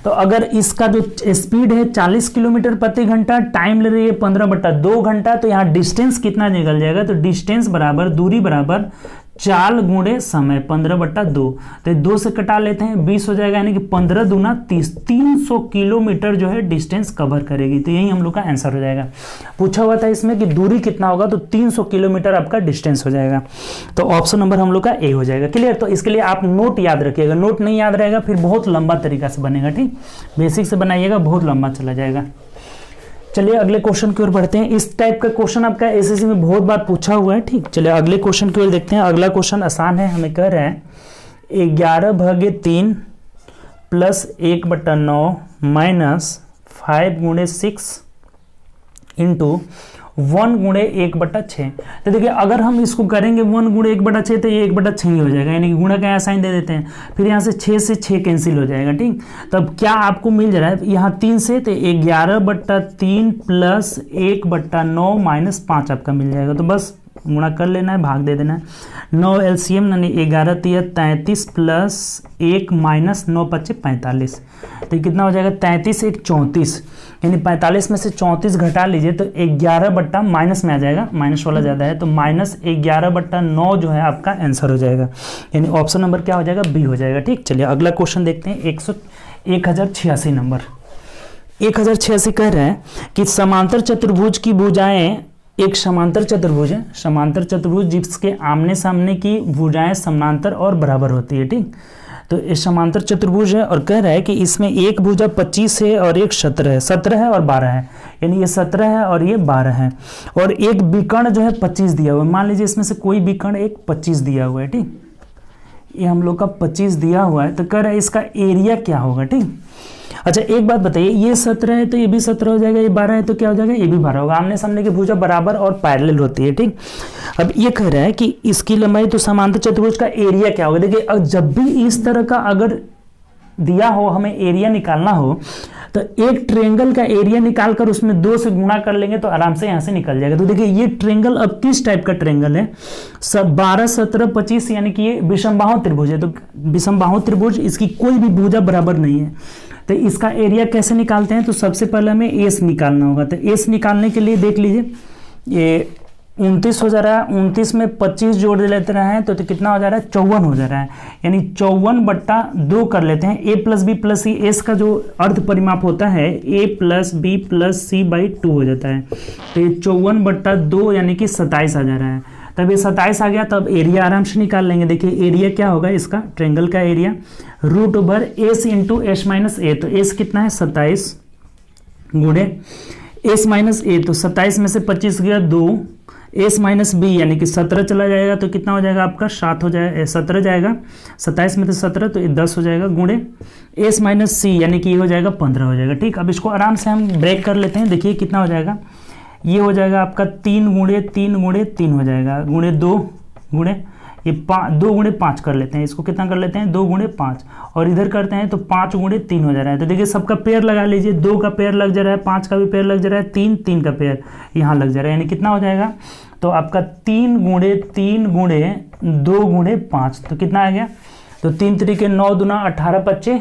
तो अगर इसका जो स्पीड है 40 किलोमीटर प्रति घंटा, टाइम ले रही है 15 बट्टा 2 घंटा, तो यहाँ डिस्टेंस कितना निकल जाएगा, तो डिस्टेंस बराबर दूरी बराबर चाल गुणे समय 15 बट्टा 2, तो 2 से कटा लेते हैं, 20 हो जाएगा, यानी कि 15 दूना 30, 300 किलोमीटर जो है डिस्टेंस कवर करेगी। तो यही हम लोग का आंसर हो जाएगा। पूछा हुआ था इसमें कि दूरी कितना होगा, तो 300 किलोमीटर आपका डिस्टेंस हो जाएगा। तो ऑप्शन नंबर हम लोग का ए हो जाएगा। क्लियर। तो इसके लिए आप नोट याद रखिएगा, नोट नहीं याद रहेगा फिर बहुत लंबा तरीका से बनेगा, ठीक। बेसिक से बनाइएगा, बहुत लंबा चला जाएगा। चलिए अगले क्वेश्चन की ओर बढ़ते हैं। इस टाइप का क्वेश्चन आपका एसएससी में बहुत बार पूछा हुआ है, ठीक। चलिए अगले क्वेश्चन की ओर देखते हैं। अगला क्वेश्चन आसान है, हमें कह रहे हैं 11/3 प्लस 1/9 माइनस 5 गुणे 6 इंटू 1 गुणे 1/6। तो देखिए अगर हम इसको करेंगे 1 गुणे 1/6 तो ये 1/6 ही हो जाएगा, यानी कि गुणा का यहाँ साइन दे देते हैं, फिर यहाँ से 6 से 6 कैंसिल हो जाएगा। ठीक, तब क्या आपको मिल जा रहा है यहाँ 3 से, तो 11/3 प्लस 1/9 माइनस 5 आपका मिल जाएगा। तो बस गुणा कर लेना है, भाग दे देना है। 9 एलसीएम यानी 11 तिया 33 प्लस 1 माइनस 9 पच्चे 45, तो ये कितना हो जाएगा 33 1 34, यानी 45 में से 34 घटा लीजिए तो 11 बट्टा माइनस में आ जाएगा, माइनस वाला ज़्यादा है तो माइनस 11/9 जो है आपका आंसर हो जाएगा, यानी ऑप्शन नंबर क्या हो जाएगा बी हो जाएगा। ठीक, चलिए अगला क्वेश्चन देखते हैं। 1086 नंबर 1086 कह रहे हैं कि समांतर चतुर्भुज की भुजाएं, एक समांतर चतुर्भुज है, समांतर चतुर्भुज जिसके आमने सामने की भुजाएं समांतर और बराबर होती है। ठीक, तो ये समांतर चतुर्भुज है और कह रहा है कि इसमें एक भुजा 25 है और एक 17 है, 17 है और 12 है, यानी ये 17 है और ये 12 है, और एक विकर्ण जो है 25 दिया हुआ है। मान लीजिए इसमें से कोई विकर्ण एक 25 दिया हुआ है। ठीक, ये हम लोग का 25 दिया हुआ है, तो कह रहा है इसका एरिया क्या होगा। ठीक, अच्छा एक बात बताइए, ये 17 है तो ये भी 17 हो जाएगा, ये 12 है तो क्या हो जाएगा, ये भी 12 होगा। आमने सामने की भुजा बराबर और पैरेलल होती है। ठीक, अब ये कह रहा है कि इसकी लंबाई, तो समांतर चतुर्भुज का एरिया क्या होगा। देखिए अब जब भी इस तरह का अगर दिया हो, हमें एरिया निकालना हो, तो एक ट्रायंगल का एरिया निकालकर उसमें 2 से गुणा कर लेंगे तो आराम से यहाँ से निकल जाएगा। तो देखिए ये ट्रायंगल अब किस टाइप का ट्रायंगल है, 12 17 25, यानी कि ये विषमबाहु त्रिभुज है। तो विषमबाहु त्रिभुज, इसकी कोई भी भुजा बराबर नहीं है, तो इसका एरिया कैसे निकालते हैं, तो सबसे पहले हमें एस निकालना होगा। तो एस निकालने के लिए देख लीजिए, ये 29 हो जा रहा है, 29 में 25 जोड़ लेते रहे हैं तो कितना हो जा रहा है 54 हो जा रहा है, यानी 54/2 कर लेते हैं। A plus B plus C, S का जो अर्ध परिमाप होता है A plus B plus C by 2 हो जाता है, तो ये 54/2 यानी कि 27 आ जा रहा है। तब ये 27 आ गया, तब एरिया आराम से निकाल लेंगे। देखिए एरिया क्या होगा इसका, ट्रायंगल का एरिया √एस इंटू एस माइनस ए, तो एस कितना है 27 गुणे एस माइनस ए, तो 27 में से 25 गया 2, एस माइनस बी यानी कि 17 चला जाएगा तो कितना हो जाएगा आपका 7 हो जाएगा, 17 जाएगा, 27 में से 17 तो ये 10 हो जाएगा, गुणे एस माइनस सी यानी कि ये हो जाएगा 15 हो जाएगा। ठीक, अब इसको आराम से हम ब्रेक कर लेते हैं। देखिए कितना हो जाएगा, ये हो जाएगा आपका 3 गुणे 3 गुणे 3 हो जाएगा, गुणे 2 गुणे ये 2 गुणे 5 कर लेते हैं, इसको कितना कर लेते हैं 2 गुणे 5, और इधर करते हैं तो 5 गुणे 3 हो जा रहा है। तो देखिए सबका पेयर लगा लीजिए, 2 का पेयर लग जा रहा है, 5 का भी पेयर लग जा रहा है, 3 का पेयर यहाँ लग जा रहा है, यानी कितना हो जाएगा, तो आपका 3 गुणे 3 गुणे 2 गुणे 5, तो कितना आ गया, तो 3 तरीके 9 दूना 18 पच्चे,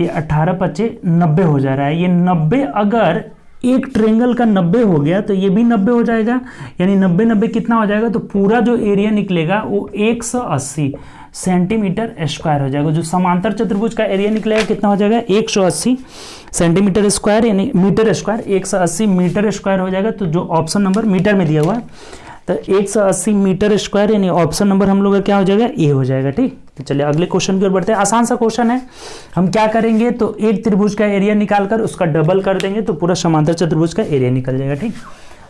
ये 18 पच्चे 90 हो जा रहा है। ये 90 अगर एक ट्रायंगल का 90 हो गया तो ये भी 90 हो जाएगा, यानी 90 90 कितना हो जाएगा, तो पूरा जो एरिया निकलेगा वो 180 सेंटीमीटर स्क्वायर हो जाएगा। जो समांतर चतुर्भुज का एरिया निकलेगा कितना हो जाएगा 180 सेंटीमीटर स्क्वायर, यानी मीटर स्क्वायर, 180 मीटर स्क्वायर हो जाएगा। तो जो ऑप्शन नंबर मीटर में दिया हुआ है, तो 180 मीटर स्क्वायर यानी ऑप्शन नंबर हम लोग का क्या हो जाएगा ए हो जाएगा। ठीक, तो चलिए अगले क्वेश्चन की ओर बढ़ते हैं। आसान सा क्वेश्चन है, हम क्या करेंगे तो एक त्रिभुज का एरिया निकालकर उसका डबल कर देंगे तो पूरा समांतर चतुर्भुज का एरिया निकल जाएगा। ठीक,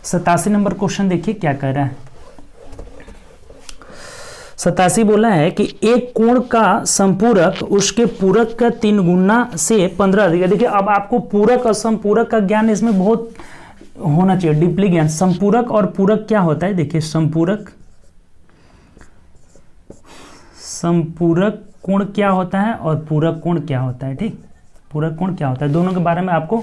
87 नंबर क्वेश्चन देखिए क्या कह रहा है। 87 बोला है कि एक कोण का संपूरक उसके पूरक का 3 गुना से 15 अधिक है। देखिए अब आपको पूरक और संपूरक का ज्ञान इसमें बहुत होना चाहिए, डीपली ज्ञान। संपूरक और पूरक क्या होता है, देखिए संपूरक कोण क्या होता है और पूरक कोण क्या होता है। ठीक, पूरक कोण क्या होता है, दोनों के बारे में आपको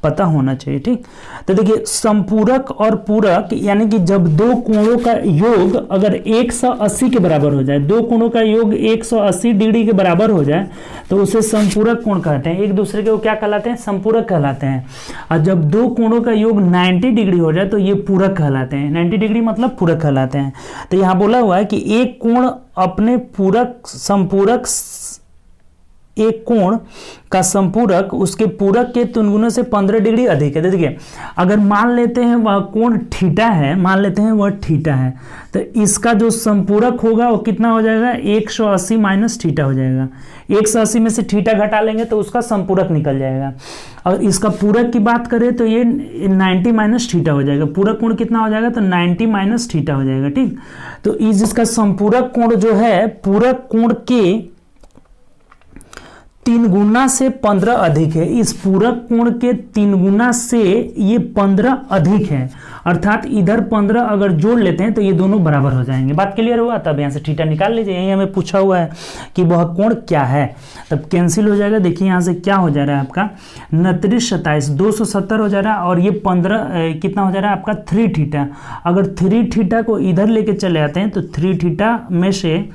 पता होना चाहिए। ठीक, तो देखिए संपूरक और पूरक यानी कि जब दो कोणों का योग अगर 180 के बराबर हो जाए, दो कोणों का योग 180 डिग्री के बराबर हो जाए तो उसे संपूरक कोण कहते हैं। एक दूसरे के वो क्या कहलाते हैं, संपूरक कहलाते हैं। और जब दो कोणों का योग 90 डिग्री हो जाए तो ये पूरक कहलाते हैं। 90 डिग्री मतलब पूरक कहलाते हैं। तो यहाँ बोला हुआ है कि एक कोण अपने पूरक संपूरक, एक कोण का संपूरक उसके पूरक के 3 गुना से 15 डिग्री अधिक है। देखिए अगर मान लेते हैं वह कोण थीटा है, मान लेते हैं वह थीटा है, तो इसका जो संपूरक होगा वो कितना हो जाएगा 180 माइनस थीटा हो जाएगा। 180 में से थीटा घटा लेंगे तो उसका संपूरक निकल जाएगा। और इसका पूरक की बात करें तो ये 90 माइनस थीटा हो जाएगा। पूरक कोण कितना हो जाएगा तो 90 माइनस थीटा हो जाएगा। ठीक, तो जिसका संपूरक कोण जो है पूरक कोण के 3 गुना से 15 अधिक है। इस पूरक कोण के 3 गुना से ये 15 अधिक है। अर्थात इधर 15 अगर जोड़ लेते हैं तो ये दोनों बराबर हो जाएंगे। बात क्लियर हुआ? तब यहाँ से थीटा निकाल लीजिए, यही हमें पूछा हुआ है कि वह कोण क्या है, तब कैंसिल हो जाएगा। देखिए यहाँ से क्या हो जा रहा है आपका 29 27 270 हो जा रहा है, और ये 15 कितना हो जा रहा है आपका 3 थीटा। अगर 3 थीटा को इधर लेके चले आते हैं तो 3 थीटा में से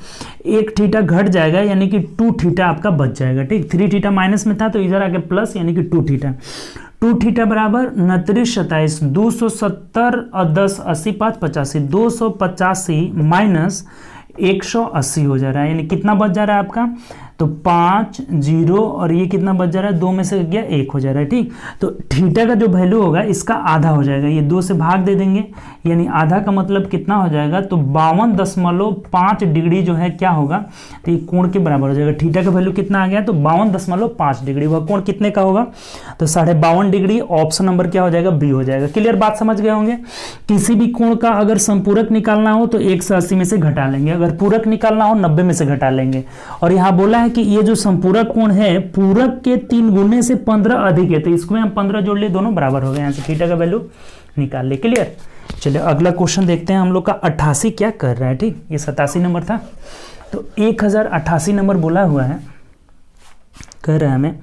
1 थीटा घट जाएगा, यानी कि 2 थीटा आपका बच जाएगा। ठीक, 3 थीटा माइनस में था तो इधर आके प्लस, यानी कि 2 थीटा। 2 थीटा बराबर 29 27 270 और 10 80 5 85 285 माइनस 180 हो जा रहा है, यानी कितना बच जा रहा है आपका, तो 5 0 और ये कितना बच जा रहा है, 2 में से गया 1 हो जा रहा है। ठीक, तो थीटा का जो वैल्यू होगा इसका आधा हो जाएगा, ये 2 से भाग दे देंगे, यानी आधा का मतलब कितना हो जाएगा, तो 52.5 डिग्री जो है क्या होगा, तो ये कोण के बराबर हो जाएगा। थीटा का वैल्यू कितना आ गया, तो 52.5 डिग्री। वह कोण कितने का होगा, तो 52.5 डिग्री। ऑप्शन नंबर क्या हो जाएगा, बी हो जाएगा। क्लियर, बात समझ गए होंगे। किसी भी कोण का अगर संपूरक निकालना हो तो 180 में से घटा लेंगे, अगर पूरक निकालना हो 90 में से घटा लेंगे। और यहाँ बोला कि ये जो संपूरक कोण है पूरक के 3 गुने से 15 अधिक है, तो इसमें हम 15 जोड़ लिए, दोनों बराबर हो गए। यहाँ से थीटा का वैल्यू निकाल ले। क्लियर, चलिए अगला क्वेश्चन देखते हैं हम लोग का 88 क्या कर रहा है। ठीक, ये 87 नंबर था, तो 1088 नंबर बोला हुआ है, कह रहा है हमें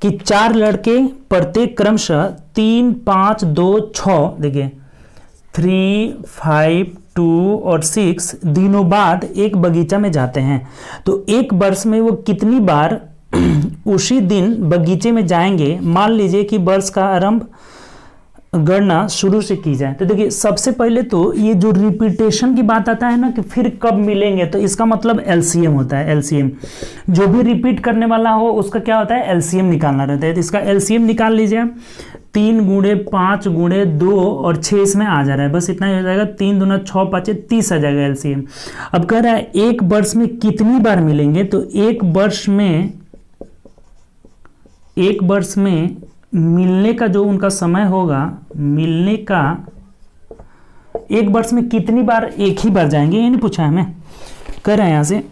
कि 4 लड़के प्रत्येक क्रमशः 3 5 2 6 देखिए 3 5 2 और 6 दिनों बाद एक बगीचा में जाते हैं, तो एक वर्ष में वो कितनी बार उसी दिन बगीचे में जाएंगे। मान लीजिए कि वर्ष का आरंभ गणना शुरू से की जाए। तो देखिए सबसे पहले तो ये जो रिपीटेशन की बात आता है ना कि फिर कब मिलेंगे, तो इसका मतलब एलसीएम होता है। एलसीएम जो भी रिपीट करने वाला हो उसका क्या होता है, एलसीएम निकालना रहता है। तो इसका एलसीएम निकाल लीजिए, 3 गुणे 5 गुणे 2 और 6 इसमें आ जा रहा है, बस इतना ही हो जाएगा। 3 दूना 6 5 30 आ जाएगा एलसीएम। अब कह रहा है एक वर्ष में कितनी बार मिलेंगे, तो एक वर्ष में मिलने का जो उनका समय होगा, मिलने का एक वर्ष में कितनी बार एक ही बार जाएंगे, ये नहीं पूछा है हमें। कह रहे हैं यहाँ से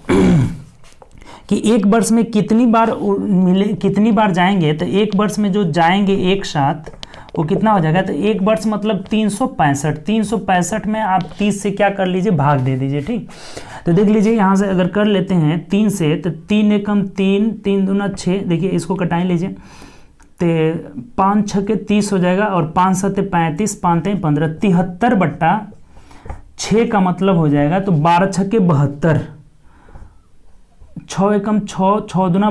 कि एक वर्ष में कितनी बार जाएंगे, तो एक वर्ष में जो जाएंगे एक साथ वो कितना हो जाएगा, तो एक वर्ष मतलब 365 में आप 30 से क्या कर लीजिए, भाग दे दीजिए। ठीक, तो देख लीजिए यहाँ से अगर कर लेते हैं 3 से, तो 3 एकम 3 3 दूना 6, देखिए इसको कटाई लीजिए, तो 5 6 30 हो जाएगा, और 5 7 35 5 3 15 73/6 का मतलब हो जाएगा, तो 12 6 72, 6 एकम 6 6 दूना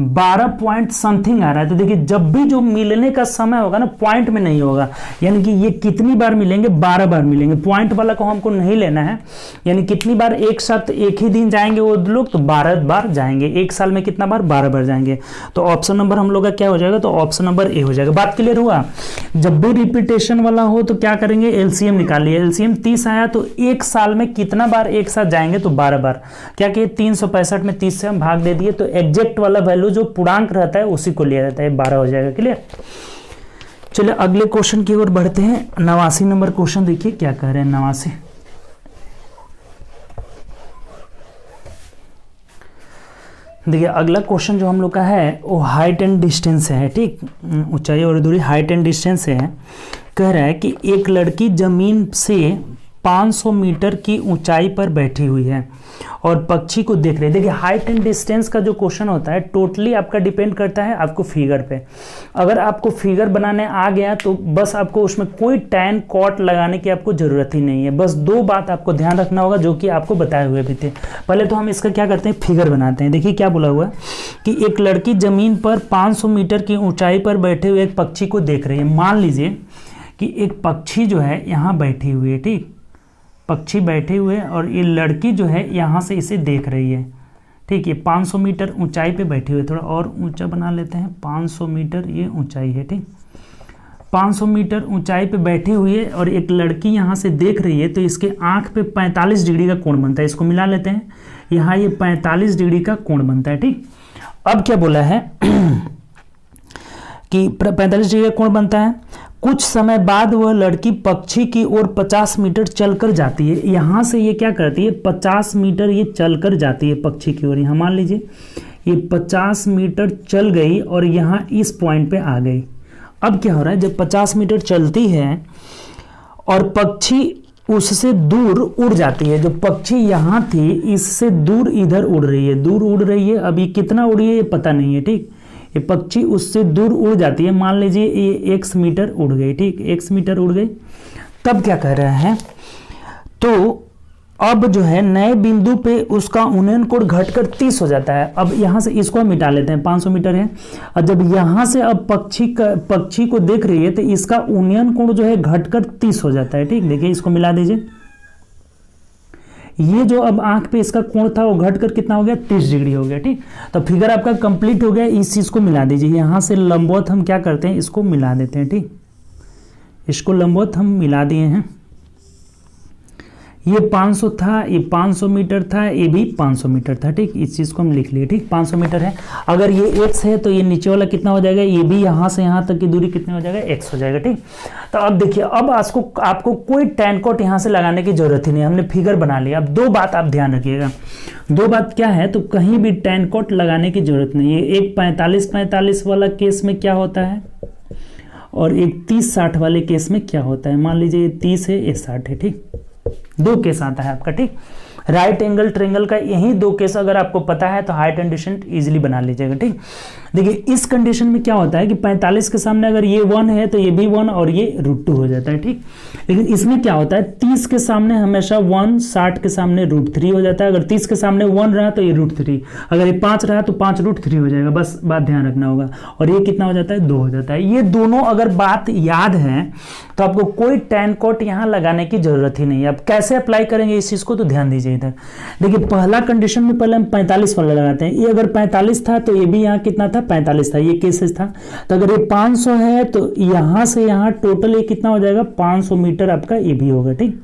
12 पॉइंट समथिंग आ रहा है। तो देखिए जब भी जो मिलने का समय होगा ना पॉइंट में नहीं होगा, यानी कि ये कितनी बार मिलेंगे, 12 बार मिलेंगे। पॉइंट वाला को हमको नहीं लेना है, यानी कितनी बार एक साथ एक ही दिन जाएंगे वो लोग, तो 12 बार जाएंगे। एक साल में कितना बार, 12 बार जाएंगे। तो ऑप्शन नंबर हम लोग का क्या हो जाएगा, तो ऑप्शन नंबर ए हो जाएगा। बात क्लियर हुआ। जब भी रिपीटेशन वाला हो तो क्या करेंगे, एलसीएम निकालिए। एलसीएम 30 आया तो एक साल में कितना बार एक साथ जाएंगे, तो 12 बार। क्या किए, 365 में 30 से हम भाग दे दिए, तो एग्जैक्ट वाला वैल्यू जो पूर्णांक रहता है उसी को लिया जाता है, 12 हो जाएगा। क्लियर, चलिए अगले क्वेश्चन की ओर बढ़ते हैं। 89 नंबर क्वेश्चन देखिए क्या कह रहे हैं। 89 देखिए अगला क्वेश्चन जो हम लोग का है वो हाइट एंड डिस्टेंस है। ठीक, ऊंचाई और दूरी, हाइट एंड डिस्टेंस है। कह रहा है कि एक लड़की जमीन से 500 मीटर की ऊंचाई पर बैठी हुई है और पक्षी को देख रही है। देखिए हाइट एंड डिस्टेंस का जो क्वेश्चन होता है टोटली आपका डिपेंड करता है आपको फिगर पे। अगर आपको फिगर बनाने आ गया तो बस आपको उसमें कोई टैन कॉट लगाने की आपको जरूरत ही नहीं है। बस 2 बात आपको ध्यान रखना होगा जो कि आपको बताए हुए भी थे। पहले तो हम इसका क्या करते हैं, फिगर बनाते हैं। देखिए क्या बोला हुआ है कि एक लड़की जमीन पर 500 मीटर की ऊंचाई पर बैठे हुए एक पक्षी को देख रही है। मान लीजिए कि एक पक्षी जो है यहाँ बैठी हुई है। ठीक, पक्षी बैठे हुए और ये लड़की जो है यहाँ से इसे देख रही है। ठीक, ये 500 मीटर ऊंचाई पे बैठी हुई है। थोड़ा और ऊंचा बना लेते हैं, 500 मीटर ये ऊंचाई है। ठीक, 500 मीटर ऊंचाई पे बैठी हुई है और एक लड़की यहाँ से देख रही है, तो इसके आँख पे 45 डिग्री का कोण बनता है। इसको मिला लेते हैं, यहाँ ये 45 डिग्री का कोण बनता है। ठीक, अब क्या बोला है कि 45 डिग्री का कोण बनता है। कुछ समय बाद वह लड़की पक्षी की ओर 50 मीटर चलकर जाती है। यहाँ से ये क्या करती है, 50 मीटर ये चलकर जाती है पक्षी की ओर। यहाँ मान लीजिए ये 50 मीटर चल गई और यहाँ इस पॉइंट पे आ गई। अब क्या हो रहा है, जब 50 मीटर चलती है और पक्षी उससे दूर उड़ जाती है। जो पक्षी यहाँ थी इससे दूर इधर उड़ रही है, दूर उड़ रही है। अभी कितना उड़ी है ये पता नहीं है, ठीक। ये पक्षी उससे दूर उड़ जाती है, मान लीजिए ये x मीटर उड़ गई, ठीक, x मीटर उड़ गई। तब क्या कह रहे हैं, तो अब जो है नए बिंदु पे उसका उन्नयन कोण घटकर 30 हो जाता है। अब यहाँ से इसको हम मिटा लेते हैं, 500 मीटर है। और जब यहाँ से अब पक्षी को देख रही है तो इसका उन्नयन कोण जो है घटकर 30 हो जाता है, ठीक। देखिए इसको मिला दीजिए, ये जो अब आंख पे इसका कोण था वो घटकर कितना हो गया, 30 डिग्री हो गया, ठीक। तो फिगर आपका कंप्लीट हो गया। इस चीज को मिला दीजिए, यहाँ से लंबवत हम क्या करते हैं, इसको मिला देते हैं, ठीक। इसको लंबवत हम मिला दिए हैं। ये 500 था, ये 500 मीटर था, ये भी 500 मीटर था, ठीक। इस चीज को हम लिख लिए, ठीक, 500 मीटर है। अगर ये x है तो ये नीचे वाला कितना हो जाएगा, ये भी यहाँ से यहाँ तक की दूरी कितनी हो जाएगा, x हो जाएगा, ठीक। तो अब देखिए, अब आपको कोई टैन कोट यहाँ से लगाने की जरूरत ही नहीं, हमने फिगर बना लिया। अब दो बात आप ध्यान रखिएगा, दो बात क्या है, तो कहीं भी टैन कोट लगाने की जरूरत नहीं है। एक 45-45 वाला केस में क्या होता है और एक 30-60 वाले केस में क्या होता है। मान लीजिए ये 30 है, ये 60 है, ठीक। दो केस आता है आपका, ठीक। राइट एंगल ट्रायंगल का यही दो केस अगर आपको पता है तो हाइट एंड डिस्टेंस इजीली बना लीजिएगा, ठीक। देखिए इस कंडीशन में क्या होता है कि 45 के सामने अगर ये 1 है तो ये भी 1 और ये √2 हो जाता है, ठीक। लेकिन इसमें क्या होता है, 30 के सामने हमेशा 1, 60 के सामने √3 हो जाता है। अगर 30 के सामने 1 रहा तो ये √3, अगर ये 5 रहा तो 5 √3 हो जाएगा। बस बात ध्यान रखना होगा। और ये कितना हो जाता है, 2 हो जाता है। ये दोनों अगर बात याद है तो आपको कोई टैन कोट यहाँ लगाने की जरूरत ही नहीं है। अब कैसे अप्लाई करेंगे इस चीज को, तो ध्यान दीजिए इधर। देखिए पहला कंडीशन में पहले हम 45 वाला लगाते हैं। ये अगर 45 था तो ये भी यहाँ कितना था, 45 था, ये केसेस था। तो अगर ये 500 है तो यहाँ से यहाँ टोटल ये कितना हो जाएगा, 500 मीटर आपका ये भी होगा, ठीक।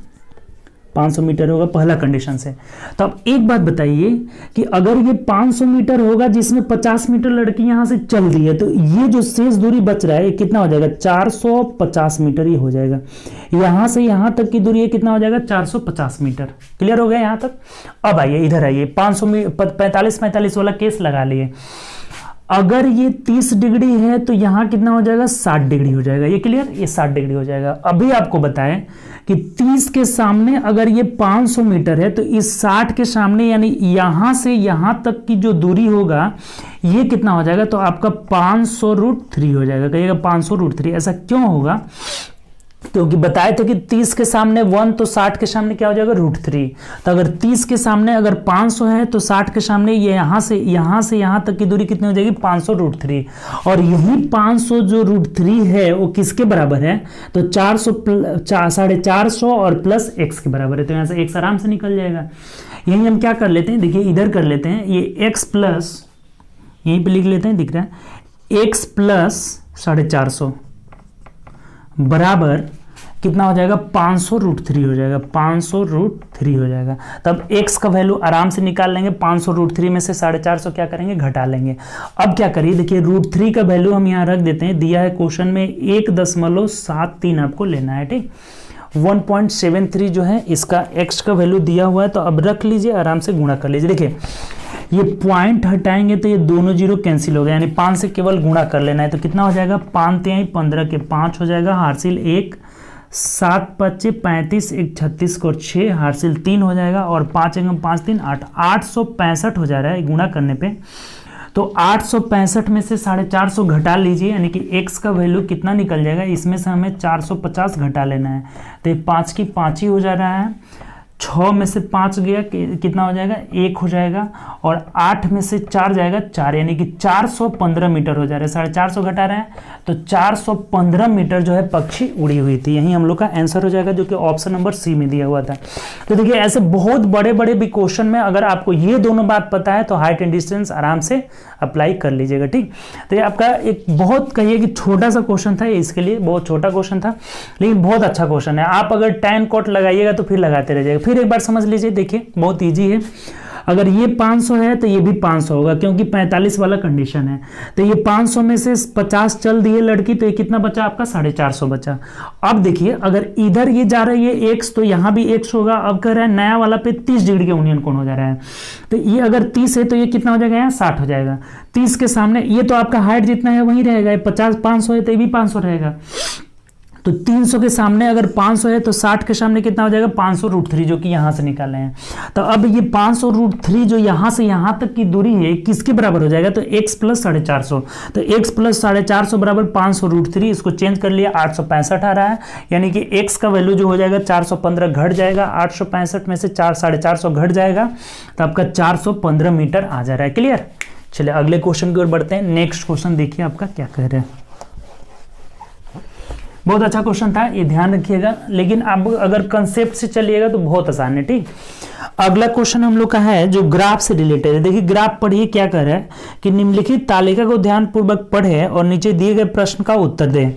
500 मीटर होगा पहला कंडीशन से। तो अब एक बात बताइए कि अगर ये 500 मीटर होगा जिसमें 50 मीटर लड़की यहां से चल रही है तो ये जो शेष दूरी बच रहा है ये कितना हो जाएगा, 450 मीटर ये हो जाएगा। यहां से यहां तक की दूरी ये कितना हो जाएगा, 450 मीटर। क्लियर हो गया यहां तक। अब आइए इधर आइए, 45 वाला केस लगा लिए। अगर ये 30 डिग्री है तो यहां कितना हो जाएगा, 60 डिग्री हो जाएगा। ये क्लियर, ये 60 डिग्री हो जाएगा। अभी आपको बताएं कि 30 के सामने अगर ये 500 मीटर है तो इस 60 के सामने यानी यहां से यहां तक की जो दूरी होगा ये कितना हो जाएगा, तो आपका 500√3 हो जाएगा। कहिएगा 500√3। ऐसा क्यों होगा, क्योंकि बताए थे कि 30 के सामने 1 तो 60 के सामने क्या हो जाएगा, √3। तो अगर 30 के सामने अगर 500 है तो 60 के सामने ये यहां से यहां तक की दूरी कितनी हो जाएगी, 500√3। और यही 500 जो √3 है वो किसके बराबर है, तो 450 और प्लस x के बराबर है। तो यहां से x आराम से निकल जाएगा। यही हम क्या कर लेते हैं, देखिए इधर कर लेते हैं, ये x प्लस, यहीं पे लिख लेते हैं, दिख रहा है, x प्लस 450 बराबर कितना हो जाएगा, 500√3 हो जाएगा, 500√3 हो जाएगा। तब x का वैल्यू आराम से निकाल लेंगे। 500√3 में से 450 क्या करेंगे, घटा लेंगे। अब क्या करिए, देखिए √3 का वैल्यू हम यहाँ रख देते हैं। दिया है क्वेश्चन में 1.73 आपको लेना है, ठीक। 1.73 जो है इसका x का वैल्यू दिया हुआ है। तो अब रख लीजिए, आराम से गुणा कर लीजिए। देखिए ये पॉइंट हटाएंगे तो ये दोनों जीरो कैंसिल हो गए, यानी 5 से केवल गुणा कर लेना है। तो कितना हो जाएगा, 5 × 15 के 5 हो जाएगा, हासिल 1, 7 × 5 = 35, 1 36 और 6 हासिल 3 हो जाएगा, और 5 × 5 = 3 8, 865 हो जा रहा है गुणा करने पे। तो 865 में से 450 घटा लीजिए, यानी कि x का वैल्यू कितना निकल जाएगा, इसमें से हमें 450 घटा लेना है। तो ये 5 की 5 ही हो जा रहा है, 6 में से 5 गया कितना हो जाएगा, 1 हो जाएगा, और 8 में से 4 जाएगा 4, यानी कि 415 मीटर हो जा रहा है। 450 घटा रहे हैं तो 415 मीटर जो है पक्षी उड़ी हुई थी। यही हम लोग का आंसर हो जाएगा, जो कि ऑप्शन नंबर सी में दिया हुआ था। तो देखिए ऐसे बहुत बड़े बड़े भी क्वेश्चन में अगर आपको ये दोनों बात पता है तो हाइट एंड डिस्टेंस आराम से अप्लाई कर लीजिएगा, ठीक। तो ये आपका एक बहुत कहिए कि छोटा सा क्वेश्चन था, इसके लिए बहुत छोटा क्वेश्चन था, लेकिन बहुत अच्छा क्वेश्चन है। आप अगर टैन कोट लगाइएगा तो फिर लगाते रहिएगा। फिर एक बार समझ लीजिए, देखिए बहुत ईजी है। अगर ये 500 है तो ये भी 500 होगा, क्योंकि 45 वाला कंडीशन है। तो ये 500 में से 50 चल दिए लड़की, तो ये कितना बचा आपका, 450 बचा। अब देखिए अगर इधर ये जा रही है x तो यहाँ भी x होगा। अब कह रहा है नया वाला पे 30 डिग्री के उन्नयन कोण हो जा रहा है, तो ये अगर 30 है तो ये कितना हो जाएगा, यहाँ 60 हो जाएगा। 30 के सामने ये तो आपका हाइट जितना है वही रहेगा, 500 है तो ये भी 500 रहेगा। तो 300 के सामने अगर 500 है तो 60 के सामने कितना हो जाएगा 500√3, जो कि यहाँ से निकाले हैं। तो अब ये 500√3 जो यहाँ से यहाँ तक की दूरी है किसके बराबर हो जाएगा, तो x + 450। तो x + 450 बराबर 500√3, इसको चेंज कर लिया 865 आ रहा है, यानी कि x का वैल्यू जो हो जाएगा 415 घट जाएगा, 865 में से 450 घट जाएगा, तो आपका 415 मीटर आ जा रहा है। क्लियर। चलिए अगले क्वेश्चन की ओर बढ़ते हैं। नेक्स्ट क्वेश्चन देखिए आपका क्या कह रहे हैं। बहुत अच्छा क्वेश्चन था, ये ध्यान रखिएगा, लेकिन आप अगर कंसेप्ट से चलिएगा तो बहुत आसान है। ठीक, अगला क्वेश्चन हम लोग का है जो ग्राफ से रिलेटेड है। देखिए ग्राफ पढ़िए क्या कह रहा है कि निम्नलिखित तालिका को ध्यानपूर्वक पढ़े और नीचे दिए गए प्रश्न का उत्तर दें।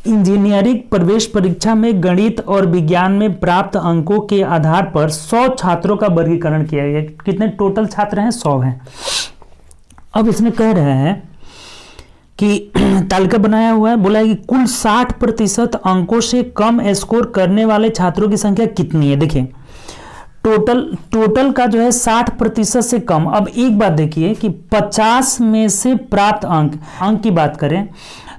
इंजीनियरिंग प्रवेश परीक्षा में गणित और विज्ञान में प्राप्त अंकों के आधार पर 100 छात्रों का वर्गीकरण किया गया। कितने टोटल छात्र हैं, 100 हैं। अब इसमें कह रहे हैं कि तालिका बनाया हुआ है, बोला है कि कुल 60% अंकों से कम स्कोर करने वाले छात्रों की संख्या कितनी है। देखिए टोटल का जो है 60% से कम। अब एक बात देखिए कि 50 में से प्राप्त अंक की बात करें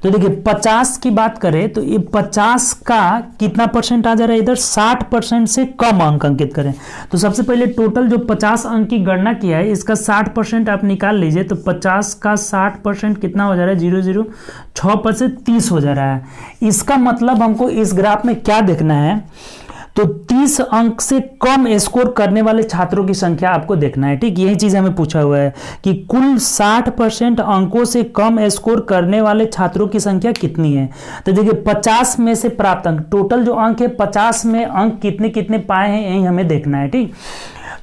तो देखिए 50 की बात करें तो ये 50 का कितना परसेंट आ जा रहा है इधर, 60% से कम अंक अंकित करें। तो सबसे पहले टोटल जो 50 अंक की गणना किया है इसका 60% आप निकाल लीजिए, तो 50 का 60% कितना हो जा रहा है, 0.06 से 30 हो जा रहा है। इसका मतलब हमको इस ग्राफ में क्या देखना है, तो 30 अंक से कम स्कोर करने वाले छात्रों की संख्या आपको देखना है। ठीक, यही चीज हमें पूछा हुआ है कि कुल 60% अंकों से कम स्कोर करने वाले छात्रों की संख्या कितनी है। तो देखिए 50 में से प्राप्त अंक, टोटल जो अंक है 50 में अंक कितने कितने पाए हैं यही हमें देखना है। ठीक,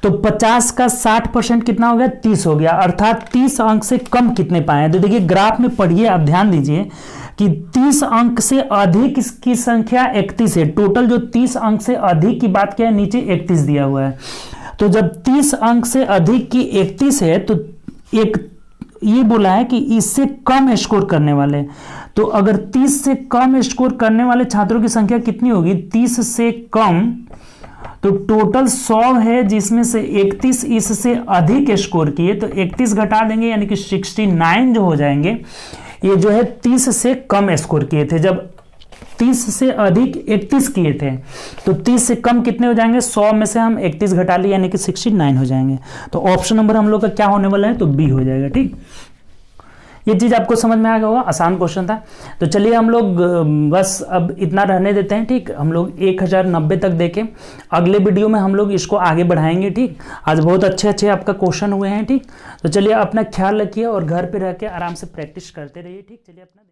तो 50 का 60% कितना हो गया, 30 हो गया, अर्थात 30 अंक से कम कितने पाए हैं। तो देखिए ग्राफ में पढ़िए, आप ध्यान दीजिए कि 30 अंक से अधिक की संख्या 31 है। टोटल जो 30 अंक से अधिक की बात किया है, नीचे 31 दिया हुआ है। तो जब 30 अंक से अधिक की 31 है तो एक ये बोला है कि इससे कम स्कोर करने वाले, तो अगर 30 से कम स्कोर करने वाले छात्रों की संख्या कितनी होगी, 30 से कम, तो टोटल 100 है जिसमें से 31 इससे अधिक स्कोर किए, तो 31 घटा देंगे यानी कि 69 जो हो जाएंगे। ये जो है 30 से कम स्कोर किए थे, जब 30 से अधिक 31 किए थे तो 30 से कम कितने हो जाएंगे, 100 में से हम 31 घटा लिए यानी कि 69 हो जाएंगे। तो ऑप्शन नंबर हम लोग का क्या होने वाला है, तो बी हो जाएगा। ठीक, ये चीज आपको समझ में आ गया होगा, आसान क्वेश्चन था। तो चलिए हम लोग बस अब इतना रहने देते हैं। ठीक, हम लोग 1090 तक देखें, अगले वीडियो में हम लोग इसको आगे बढ़ाएंगे। ठीक, आज बहुत अच्छे आपका क्वेश्चन हुए हैं। ठीक, तो चलिए अपना ख्याल रखिए और घर पे रह के आराम से प्रैक्टिस करते रहिए। ठीक, चलिए अपना